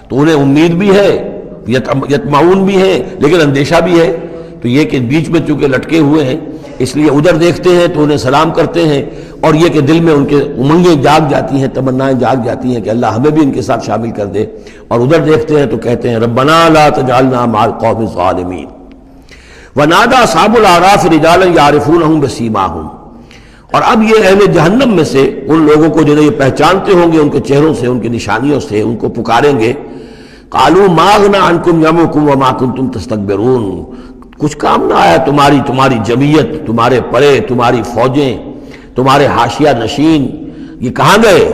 تو انہیں امید بھی ہے، یطمعون بھی ہے، لیکن اندیشہ بھی ہے، تو یہ کہ بیچ میں چونکہ لٹکے ہوئے ہیں اس لیے ادھر دیکھتے ہیں تو انہیں سلام کرتے ہیں، اور یہ کہ دل میں ان کے امنگیں جاگ جاتی ہیں، تمنائیں جاگ جاتی ہیں کہ اللہ ہمیں بھی ان کے ساتھ شامل کر دے، اور ادھر دیکھتے ہیں تو کہتے ہیں ربنا لا تجعلنا مع القوم الظالمین۔ ونادى اصحاب الاعراف رجالا يعرفونهم بسیماہم، اور اب یہ اہل جہنم میں سے ان لوگوں کو جنہیں یہ پہچانتے ہوں گے ان کے چہروں سے، ان کی نشانیوں سے، ان کو پکاریں گے، قالوا ما اغنى عنكم جمعكم وما كنتم تستكبرون، کچھ کام نہ آیا تمہاری جمعیت، تمہارے پرے، تمہاری فوجیں، تمہارے حاشیہ نشین، یہ کہاں گئے؟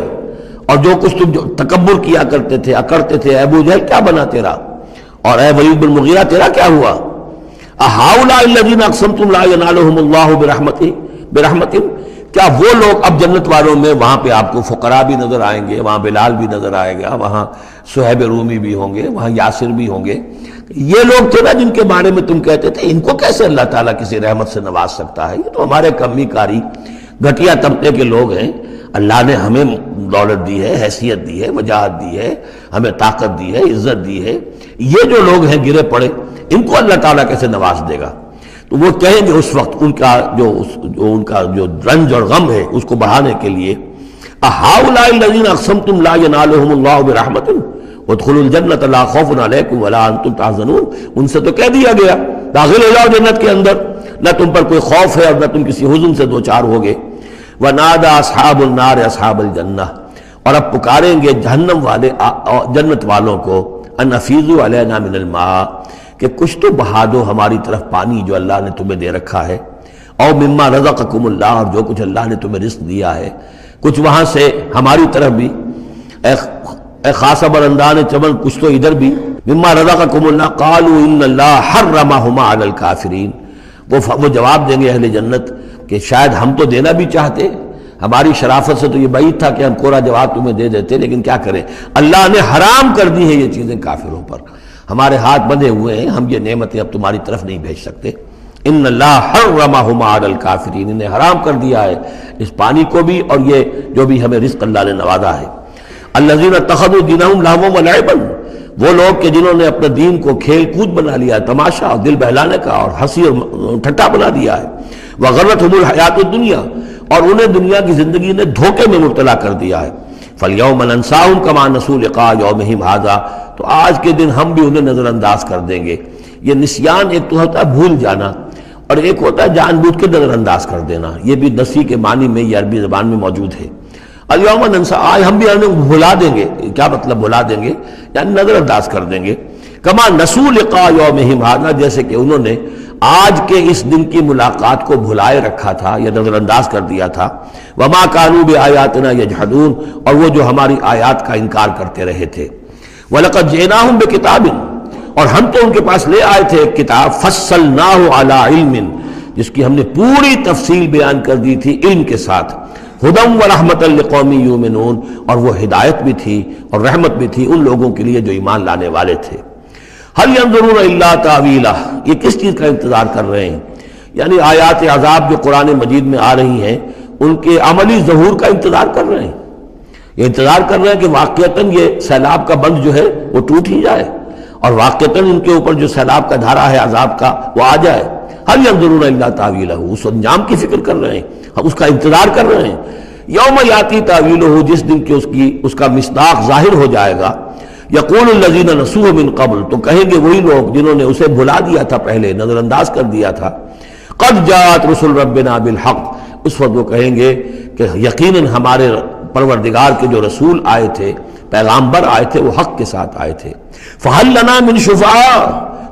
اور جو کچھ تم جو تکبر کیا کرتے تھے، اکڑتے تھے، اے ابو جہل کیا بنا تیرا، اور اے ولید بن مغیرہ تیرا کیا ہوا؟ اہؤلاء الذین اقسمتم لا ینالهم اللہ برحمتہ، کیا وہ لوگ اب جنت والوں میں وہاں پہ آپ کو فقراء بھی نظر آئیں گے، وہاں بلال بھی نظر آئے گا، وہاں صہیب رومی بھی ہوں گے، وہاں یاسر بھی ہوں گے، یہ لوگ تھے نا جن کے بارے میں تم کہتے تھے ان کو کیسے اللہ تعالیٰ کسی رحمت سے نواز سکتا ہے، یہ تو ہمارے کمی کاری گھٹیا طبقے کے لوگ ہیں، اللہ نے ہمیں دولت دی ہے، حیثیت دی ہے، وجاہت دی ہے، ہمیں طاقت دی ہے، عزت دی ہے، یہ جو لوگ ہیں گرے پڑے ان کو اللہ تعالیٰ کیسے نواز دے گا؟ تو وہ کہیں گے اس وقت ان کا جو رنج اور غم ہے اس کو بڑھانے کے لیے، اہؤلاء الذین اقسمتم لا ینالهم اللہ برحمتہ وادخلوا الجنۃ لا خوف علیکم ولا انتم تحزنون، ان سے تو کہہ دیا گیا داخل ہو جاؤ جنت کے اندر، نہ تم پر کوئی خوف ہے اور نہ تم کسی حزن سے دوچار ہوگے۔ ونادى اصحاب النار اصحاب الجنہ، اور اب پکاریں گے جہنم والے جنت والوں کو، ان افیضوا علینا من الماء، کہ کچھ تو بہا دو ہماری طرف پانی جو اللہ نے تمہیں دے رکھا ہے، او مما رزقکم اللہ، اور جو کچھ اللہ نے تمہیں رزق دیا ہے کچھ وہاں سے ہماری طرف بھی، اے خاص برندان چمن کچھ تو ادھر بھی، مما رزقکم اللہ، قالوا ان اللہ حرمہما علی الکافرین، وہ جواب دیں گے اہل جنت کہ شاید ہم تو دینا بھی چاہتے، ہماری شرافت سے تو یہ بعید تھا کہ ہم کوڑا جواب تمہیں دے دیتے، لیکن کیا کریں، اللہ نے حرام کر دی ہے یہ چیزیں کافروں پر، ہمارے ہاتھ بندھے ہوئے ہیں، ہم یہ نعمتیں اب تمہاری طرف نہیں بھیج سکتے۔ ان اللہ حرمہما علی الکافرین، انہیں حرام کر دیا ہے اس پانی کو بھی اور یہ جو بھی ہمیں رزق اللہ نے نوازا ہے۔ الذین اتخذوا دینہم لہوا ولعبا، وہ لوگ کہ جنہوں نے اپنے دین کو کھیل کود بنا لیا ہے، تماشا اور دل بہلانے کا اور ہنسی اور ٹھٹا بنا دیا ہے، وغرتہم الحیات الدنیا، اور انہیں دنیا کی زندگی نے دھوکے میں مبتلا کر دیا ہے۔ فَالْيَوْمَ نَنْسَاهُمْ كَمَا نَسُوا لِقَاءَ يَوْمِهِمْ هَذَا، تو آج کے دن ہم بھی انہیں نظر انداز کر دیں گے۔ یہ نسیان ایک تو ہوتا ہے بھول جانا، اور ایک ہوتا ہے جان بوجھ کے نظر انداز کر دینا، یہ بھی نسی کے معنی میں یہ عربی زبان میں موجود ہے۔ اليوم ننسا، آج ہم بھی انہیں بھلا دیں گے، کیا مطلب بھلا دیں گے؟ یعنی نظر انداز کر دیں گے۔ کما نسوا لقاء یومہم ھذا، جیسے کہ انہوں نے آج کے اس دن کی ملاقات کو بھلائے رکھا تھا یا نظر انداز کر دیا تھا۔ وما كانوا بآیاتنا یجحدون، اور وہ جو ہماری آیات کا انکار کرتے رہے تھے۔ وَلَقَدْ جِئْنَاهُمْ بِكِتَابٍ، اور ہم تو ان کے پاس لے آئے تھے ایک کتاب، فَصَّلْنَاهُ عَلَىٰ عِلْمٍ، جس کی ہم نے پوری تفصیل بیان کر دی تھی علم کے ساتھ، ہدی ورحمۃ لقوم یؤمنون، اور وہ ہدایت بھی تھی اور رحمت بھی تھی ان لوگوں کے لیے جو ایمان لانے والے تھے۔ هل ينظرون الا تاویلہ، یہ کس چیز کا انتظار کر رہے ہیں؟ یعنی آیات عذاب جو قرآن مجید میں آ رہی ہیں ان کے عملی ظہور کا انتظار کر رہے ہیں، یہ انتظار کر رہے ہیں کہ واقعتاً یہ سیلاب کا بند جو ہے وہ ٹوٹ ہی جائے، اور واقعتاً ان کے اوپر جو سیلاب کا دھارا ہے عذاب کا وہ آ جائے۔ هل ينظرون الا تاویلہ، اس انجام کی فکر کر رہے ہیں، اس کا انتظار کر رہے ہیں۔ یوم یاتی تاویلہ، جس دن کہ اس کا مصداق ظاہر ہو جائے گا۔ یقول الذین نسوہ من قبل، تو کہیں گے وہی لوگ جنہوں نے اسے بھلا دیا تھا، پہلے نظر انداز کر دیا تھا، قد جاءت رسل ربنا بالحق، اس وقت وہ کہیں گے کہ یقیناً ہمارے پروردگار کے جو رسول آئے تھے، پیغامبر آئے تھے، وہ حق کے ساتھ آئے تھے۔ فہل لنا من شفعاء،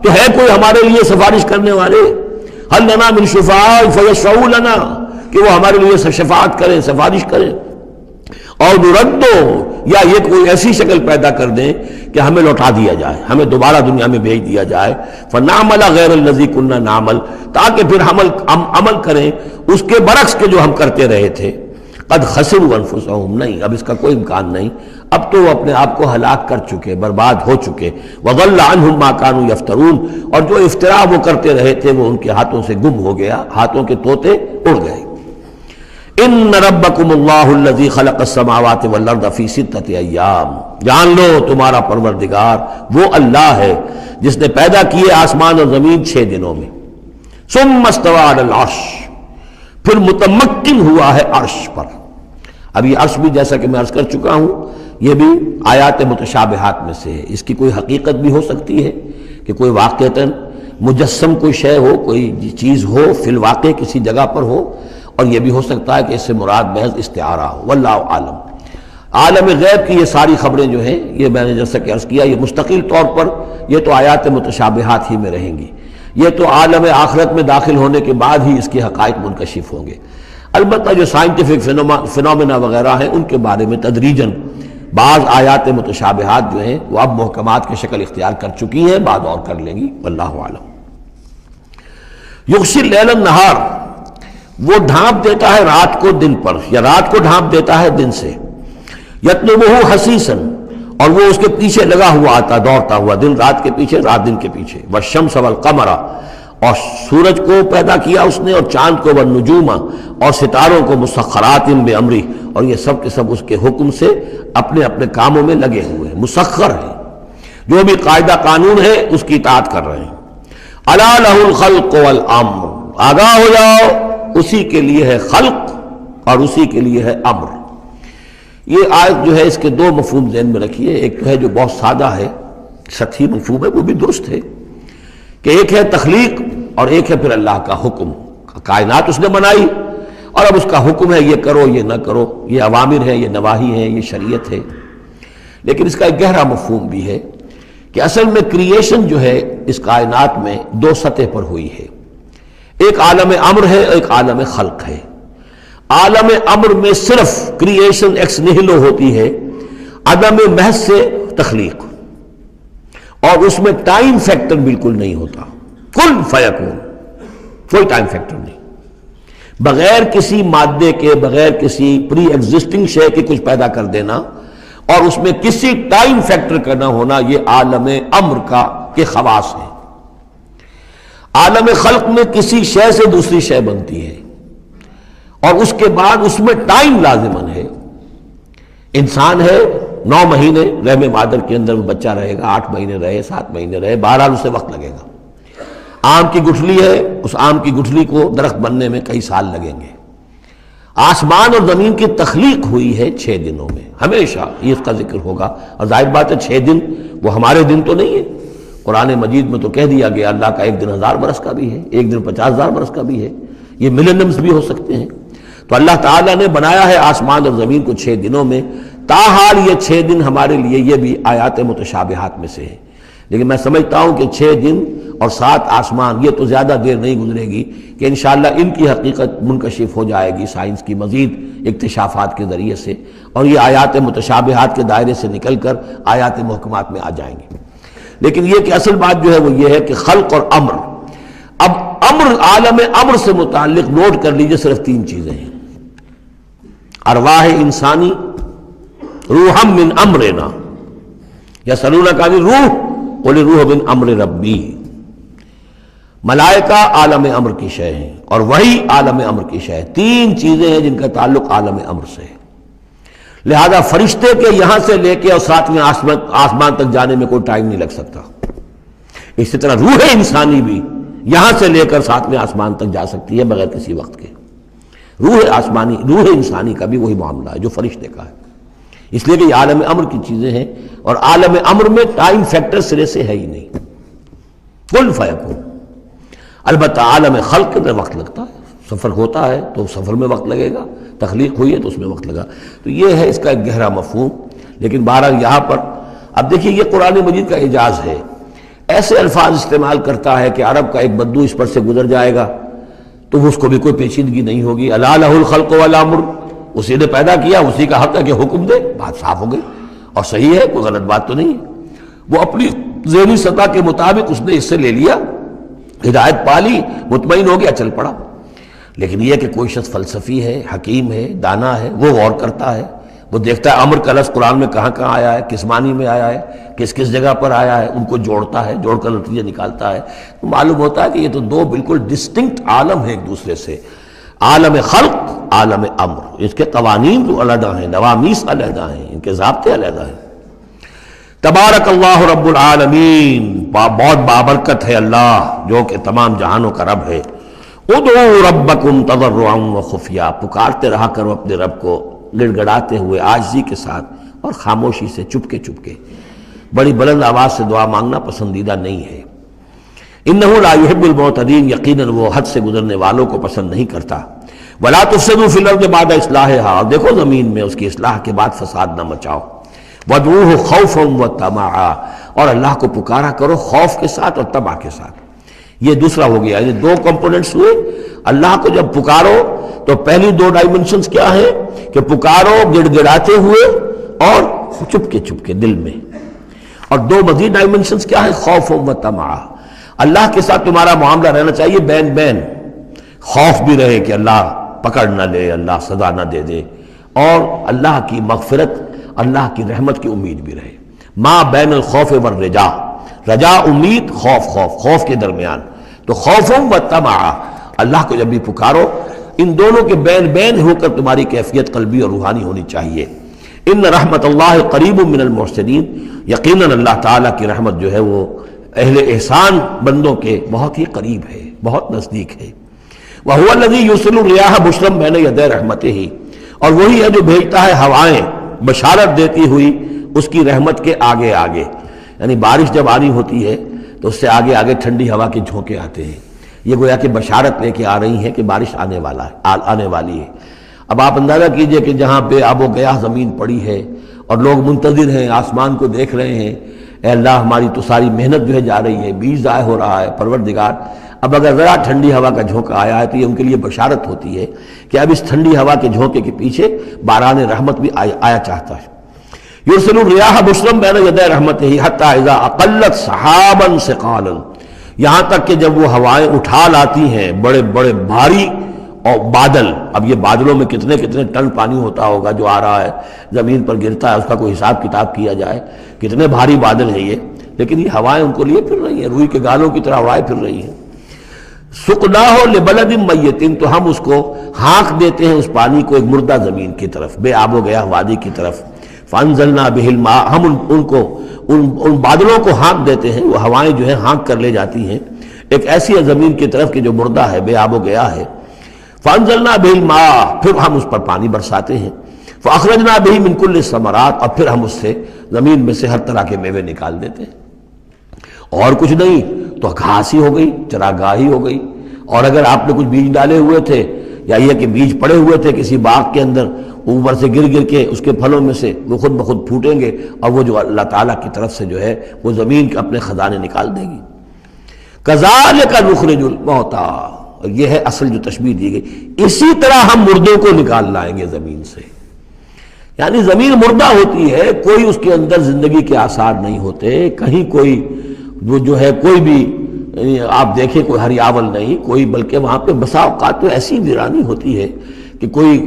تو ہے کوئی ہمارے لیے سفارش کرنے والے؟ ہل لنا من شفعاء فیشفعوا لنا، کہ وہ ہمارے لیے شفاعت کریں، سفارش کریں۔ اور نردو، یا یہ کوئی ایسی شکل پیدا کر دیں کہ ہمیں لوٹا دیا جائے، ہمیں دوبارہ دنیا میں بھیج دیا جائے، فنعمل غیر الذی کنا نعمل، تاکہ پھر ہم عمل کریں اس کے برعکس کے جو ہم کرتے رہے تھے۔ قد خسروا انفسهم، نہیں اب اس کا کوئی امکان نہیں، اب تو وہ اپنے آپ کو ہلاک کر چکے، برباد ہو چکے۔ وضل عنہم ما كانوا یفترون، اور جو افتراء وہ کرتے رہے تھے وہ ان کے ہاتھوں سے گم ہو گیا، ہاتھوں کے طوطے اڑ گئے۔ ان ربکم اللہ الذی خلق السماوات والارض فی ستۃ ایام، جان لو تمہارا پروردگار وہ اللہ ہے جس نے پیدا کیے آسمان اور زمین 6 دنوں میں۔ ثم استوى علی العرش، پھر متمکن ہوا ہے عرش پر۔ اب یہ عرش بھی جیسا کہ میں عرض کر چکا ہوں یہ بھی آیات متشابہات میں سے ہے، اس کی کوئی حقیقت بھی ہو سکتی ہے کہ کوئی واقعتاً مجسم کوئی شے ہو، کوئی چیز ہو فی الواقع کسی جگہ پر ہو، اور یہ بھی ہو سکتا ہے کہ اس سے مراد محض استعارہ ہو، واللہ عالم۔ عالم غیب کی یہ ساری خبریں جو ہیں، یہ میں نے جیسا کہ عرض کیا، یہ مستقل طور پر یہ تو آیات متشابہات ہی میں رہیں گی، یہ تو عالم آخرت میں داخل ہونے کے بعد ہی اس کے حقائق منکشف ہوں گے۔ البتہ جو سائنٹیفک فینومینا وغیرہ ہیں ان کے بارے میں تدریجاً بعض آیات متشابہات جو ہیں وہ اب محکمات کی شکل اختیار کر چکی ہیں، بعد اور کر لیں گی، واللہ اعلم۔ یغشی اللیل النہار، وہ ڈھانپ دیتا ہے رات کو دن پر، یا رات کو ڈھانپ دیتا ہے دن سے، یطلبہ حثیثاً، اور وہ اس کے پیچھے لگا ہوا آتا، دوڑتا ہوا، دن رات کے پیچھے، رات دن کے پیچھے، والشمس والقمر، اور سورج کو پیدا کیا اس نے، اور چاند کو، والنجوم، اور ستاروں کو، مسخرات بامرہ، اور یہ سب کے سب اس کے حکم سے اپنے اپنے کاموں میں لگے ہوئے ہیں، مسخر ہیں، جو بھی قاعدہ قانون ہے اس کی اطاعت کر رہے ہیں۔ الا لہ الخلق والامر، آگاہ ہو جاؤ، اسی کے لیے ہے خلق اور اسی کے لیے ہے امر۔ یہ آیت جو ہے اس کے دو مفہوم ذہن میں رکھیے، ایک جو ہے جو بہت سادہ ہے، سطحی مفہوم ہے، وہ بھی درست ہے کہ ایک ہے تخلیق اور ایک ہے پھر اللہ کا حکم، کائنات اس نے بنائی اور اب اس کا حکم ہے یہ کرو یہ نہ کرو، یہ اوامر ہے، یہ نواہی ہے، یہ شریعت ہے۔ لیکن اس کا ایک گہرا مفہوم بھی ہے کہ اصل میں کریشن جو ہے اس کائنات میں دو سطح پر ہوئی ہے، ایک عالم امر ہے، ایک عالم خلق ہے۔ عالم امر میں صرف کریشن ایکس نیہلو ہوتی ہے، عدم محض سے تخلیق، اور اس میں ٹائم فیکٹر بالکل نہیں ہوتا، کن فیکون، کوئی ٹائم فیکٹر نہیں، بغیر کسی مادے کے، بغیر کسی پری ایگزسٹنگ شے کے کچھ پیدا کر دینا اور اس میں کسی ٹائم فیکٹر کا نہ ہونا، یہ عالم امر کا کے خواص ہے۔ عالم خلق میں کسی شے سے دوسری شے بنتی ہے اور اس کے بعد اس میں ٹائم لازمن ہے۔ انسان ہے، 9 مہینے رحم مادر کے اندر وہ بچہ رہے گا، 8 مہینے رہے، 7 مہینے رہے، بہرحال اسے وقت لگے گا۔ آم کی گٹھلی ہے، اس آم کی گٹھلی کو درخت بننے میں کئی سال لگیں گے۔ آسمان اور زمین کی تخلیق ہوئی ہے 6 دنوں میں، ہمیشہ یہ اس کا ذکر ہوگا، اور ظاہر بات ہے 6 دن وہ ہمارے دن تو نہیں ہے، قرآن مجید میں تو کہہ دیا گیا اللہ کا ایک دن 1000 برس کا بھی ہے، ایک دن 50,000 برس کا بھی ہے، یہ ملینمز بھی ہو سکتے ہیں۔ تو اللہ تعالیٰ نے بنایا ہے آسمان اور زمین کو 6 دنوں میں، تاحال یہ 6 دن ہمارے لیے یہ بھی آیات متشابہات میں سے ہے، لیکن میں سمجھتا ہوں کہ 6 دن اور 7 آسمان یہ تو زیادہ دیر نہیں گزرے گی کہ انشاءاللہ ان کی حقیقت منکشف ہو جائے گی سائنس کی مزید اکتشافات کے ذریعے سے، اور یہ آیات متشابہات کے دائرے سے نکل کر آیات محکمات میں آ جائیں گی۔ لیکن یہ کہ اصل بات جو ہے وہ یہ ہے کہ خلق اور امر، اب امر، عالم امر سے متعلق نوٹ کر لیجئے صرف 3 چیزیں ہیں، ارواح انسانی، روحم من امرنا، یسألونک عن الروح قل الروح من امر ربی، ملائکہ عالم امر کی شے ہیں اور وہی عالم امر کی شے ہے۔ 3 چیزیں ہیں جن کا تعلق عالم امر سے ہے، لہذا فرشتے کے یہاں سے لے کے اور 7ویں آسمان تک جانے میں کوئی ٹائم نہیں لگ سکتا۔ اسی طرح روح انسانی بھی یہاں سے لے کر 7ویں آسمان تک جا سکتی ہے بغیر کسی وقت کے۔ روح آسمانی، روح انسانی کا بھی وہی معاملہ ہے جو فرشتے کا ہے، اس لیے کہ یہ عالم امر کی چیزیں ہیں، اور عالم امر میں ٹائم فیکٹر سرے سے ہے ہی نہیں، کن فیکون۔ البتہ عالم خلق میں وقت لگتا ہے، سفر ہوتا ہے تو سفر میں وقت لگے گا، تخلیق ہوئی ہے تو اس میں وقت لگا، تو یہ ہے اس کا ایک گہرا مفہوم۔ لیکن بہرحال یہاں پر اب دیکھیے یہ قرآن مجید کا اعجاز ہے، ایسے الفاظ استعمال کرتا ہے کہ عرب کا ایک بدو اس پر سے گزر جائے گا تو اس کو بھی کوئی پیچیدگی نہیں ہوگی۔ الا لہ الخلق والامر، اسی نے پیدا کیا، اسی کا حق ہے کہ حکم دے، بات صاف ہو گئی اور صحیح ہے، کوئی غلط بات تو نہیں ہے۔ وہ اپنی ذہنی سطح کے مطابق اس نے اس سے لے لیا، ہدایت پالی، مطمئن ہو گیا، چل پڑا۔ لیکن یہ کہ کوئی شخص فلسفی ہے، حکیم ہے، دانا ہے، وہ غور کرتا ہے، وہ دیکھتا ہے امر کا لفظ قرآن میں کہاں کہاں آیا ہے، کس معنی میں آیا ہے، کس کس جگہ پر آیا ہے، ان کو جوڑتا ہے، جوڑ کر نتیجہ نکالتا ہے، تو معلوم ہوتا ہے کہ یہ تو 2 بالکل ڈسٹنکٹ عالم ہیں ایک دوسرے سے، عالم خلق، عالم امر، اس کے قوانین جو علیحدہ ہیں، نوامیس علیحدہ ہیں، ان کے ضابطے علیحدہ ہیں۔ تبارک اللہ رب العالمین، بہت بابرکت ہے اللہ جو کہ تمام جہانوں کا رب ہے۔ ادعوا ربکم تضرعا وخفیا، پکارتے رہا کرو اپنے رب کو گڑ گڑاتے ہوئے، عاجزی کے ساتھ اور خاموشی سے، چپکے چپکے، بڑی بلند آواز سے دعا مانگنا پسندیدہ نہیں ہے۔ انہ لا یحب المعتدین، یقیناً وہ حد سے گزرنے والوں کو پسند نہیں کرتا۔ ولا تفسدوا فی الارض بعد اصلاحها، اور دیکھو زمین میں اس کی اصلاح کے بعد فساد نہ مچاؤ. وادعوہ خوفا وطمعا، اور اللہ کو پکارا کرو خوف کے ساتھ اور طمع کے ساتھ. یہ دوسرا ہو گیا، یہ دو کمپوننٹس ہوئے. اللہ کو جب پکارو تو پہلی دو ڈائمنشنز کیا ہیں کہ پکارو گڑ گڑاتے ہوئے اور چپ کے دل میں. اور دو مزید ڈائمنشنز کیا ہیں؟ خوف و طمع. اللہ کے ساتھ تمہارا معاملہ رہنا چاہیے بین بین، خوف بھی رہے کہ اللہ پکڑ نہ لے، اللہ سزا نہ دے دے، اور اللہ کی مغفرت، اللہ کی رحمت کی امید بھی رہے. ما بین الخوف والرجا، رجا امید، خوف کے درمیان. تو خوف و طمع، اللہ کو جب بھی پکارو ان دونوں کے بین بین ہو کر تمہاری کیفیت قلبی اور روحانی ہونی چاہیے. ان رحمت اللہ قریب من المحسنین، یقیناً اللہ تعالیٰ کی رحمت جو ہے وہ اہل احسان بندوں کے بہت ہی قریب ہے، بہت نزدیک ہے. وَهُوَ الَّذِي يُرْسِلُ الرِّيَاحَ بُشْرًا بَيْنَ يَدَيْ رَحْمَتِهِ، اور وہی ہے جو بھیجتا ہے ہوائیں بشارت دیتی ہوئی اس کی رحمت کے آگے آگے. یعنی بارش جب آنی ہوتی ہے تو اس سے آگے آگے ٹھنڈی ہوا کے جھونکے آتے ہیں. یہ گویا کہ بشارت لے کے آ رہی ہے کہ بارش آنے والی ہے. اب آپ اندازہ کیجئے کہ جہاں بے آب و گیاہ زمین پڑی ہے اور لوگ منتظر ہیں، آسمان کو دیکھ رہے ہیں، اے اللہ ہماری تو ساری محنت جو ہے جا رہی ہے، بیج ضائع ہو رہا ہے، پروردگار اب اگر ذرا ٹھنڈی ہوا کا جھونکا آیا ہے تو یہ ان کے لیے بشارت ہوتی ہے کہ اب اس ٹھنڈی ہوا کے جھونکے کے پیچھے باران رحمت بھی آیا چاہتا ہے. یرسل الریاح بشرا بین یدی رحمتہ حتی اذا اقلت سحابا ثقالا، یہاں تک کہ جب وہ ہوائیں اٹھا لاتی ہیں بڑے بڑے بھاری اور بادل. اب یہ بادلوں میں کتنے کتنے ٹن پانی ہوتا ہوگا جو آ رہا ہے زمین پر گرتا ہے، اس کا کوئی حساب کتاب کیا جائے کتنے بھاری بادل ہیں یہ، لیکن یہ ہوائیں ان کو لیے پھر رہی ہیں، روئی کے گالوں کی طرح ہوائیں پھر رہی ہیں. سقناہ لبلد میت، تو ہم اس کو ہانک دیتے ہیں اس پانی کو ایک مردہ زمین کی طرف، بے آب و گیاہ وادی کی طرف. فانزلنا بہ الماء، ہم ان بادلوں کو ہانک دیتے ہیں، وہ ہوائیں جو ہیں ہانک کر لے جاتی ہیں ایک ایسی زمین کی طرف کہ جو مردہ ہے، بے آب و گیاہ ہے. فانزلنا بہ الماء، پھر ہم اس پر پانی برساتے ہیں. فاخرجنا بہ من کل الثمرات، اور پھر ہم اس سے زمین میں سے ہر طرح کے میوے نکال دیتے ہیں. اور کچھ نہیں تو گھاس ہی ہو گئی، چراگاہ ہی ہو گئی. اور اگر آپ نے کچھ بیج ڈالے ہوئے تھے یا یہ کہ بیج پڑے ہوئے تھے کسی باغ کے اندر، اوپر سے گر گر کے اس کے پھلوں میں سے وہ خود بخود پھوٹیں گے اور وہ جو اللہ تعالیٰ کی طرف سے جو ہے وہ زمین کے اپنے خزانے نکال دے گی. کذالک نخرج الموتیٰ، یہ ہے اصل جو تشبیہ دی گئی، اسی طرح ہم مردوں کو نکال لائیں گے زمین سے. یعنی زمین مردہ ہوتی ہے، کوئی اس کے اندر زندگی کے آثار نہیں ہوتے، کہیں کوئی وہ جو ہے کوئی بھی آپ دیکھیں کوئی ہریاول نہیں کوئی، بلکہ وہاں پہ بسا اوقات تو ایسی ویرانی ہوتی ہے کہ کوئی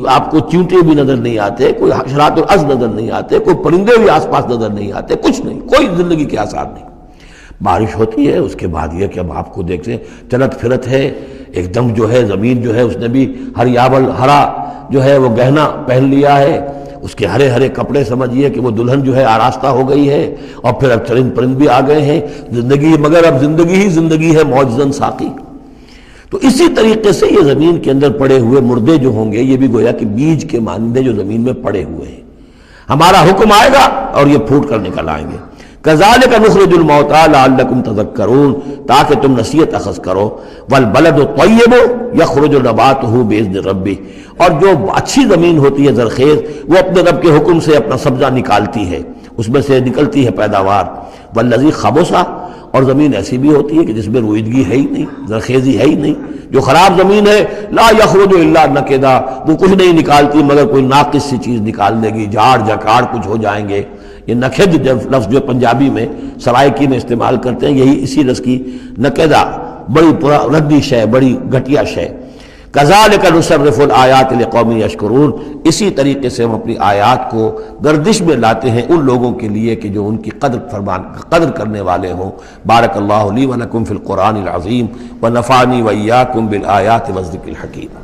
آپ کو چیونٹے بھی نظر نہیں آتے، کوئی حشرات الارض نظر نہیں آتے، کوئی پرندے بھی آس پاس نظر نہیں آتے، کچھ نہیں، کوئی زندگی کے آثار نہیں. بارش ہوتی ہے اس کے بعد یہ کہ اب آپ کو دیکھتے ہیں چلت پھرت ہے، ایک دم جو ہے زمین جو ہے اس نے بھی ہریاول ہرا جو ہے وہ گہنا پہن لیا ہے، اس کے ہرے ہرے کپڑے سمجھیے کہ وہ دلہن جو ہے آراستہ ہو گئی ہے. اور پھر اب چرند پرند بھی آ گئے ہیں، زندگی، مگر اب زندگی ہی زندگی ہے معجزاً ساقی. تو اسی طریقے سے یہ زمین کے اندر پڑے ہوئے مردے جو ہوں گے یہ بھی گویا کہ بیج کے مانندے جو زمین میں پڑے ہوئے ہیں، ہمارا حکم آئے گا اور یہ پھوٹ کر نکل آئیں گے. کذالک نخرج الموتیٰ لعلکم تذکرون، تاکہ تم نصیحت اخذ کرو. والبلد الطیب یخرج نباتہ باذن ربہ، اور جو اچھی زمین ہوتی ہے زرخیز وہ اپنے رب کے حکم سے اپنا سبزہ نکالتی ہے، اس میں سے نکلتی ہے پیداوار. والذی خبث، اور زمین ایسی بھی ہوتی ہے کہ جس میں رویدگی ہے ہی نہیں، زرخیزی ہے ہی نہیں. جو خراب زمین ہے لا یخرج الا نکدا، وہ کچھ نہیں نکالتی مگر کوئی ناقص سی چیز نکال دے گی، جھاڑ جھکاڑ کچھ ہو جائیں گے. یہ نکد لفظ جو پنجابی میں سرائکی میں استعمال کرتے ہیں، یہی اسی رس کی نکدہ، بڑی ردی شے، بڑی گھٹیا شے. کذالک نصرف الآیات لقوم یشکرون، اسی طریقے سے ہم اپنی آیات کو گردش میں لاتے ہیں ان لوگوں کے لیے کہ جو ان کی قدر کرنے والے ہوں. بارک اللہ لی ولکم فی القرآن العظیم ونفعنی وإیاکم بالآیات والذکر الحکیم.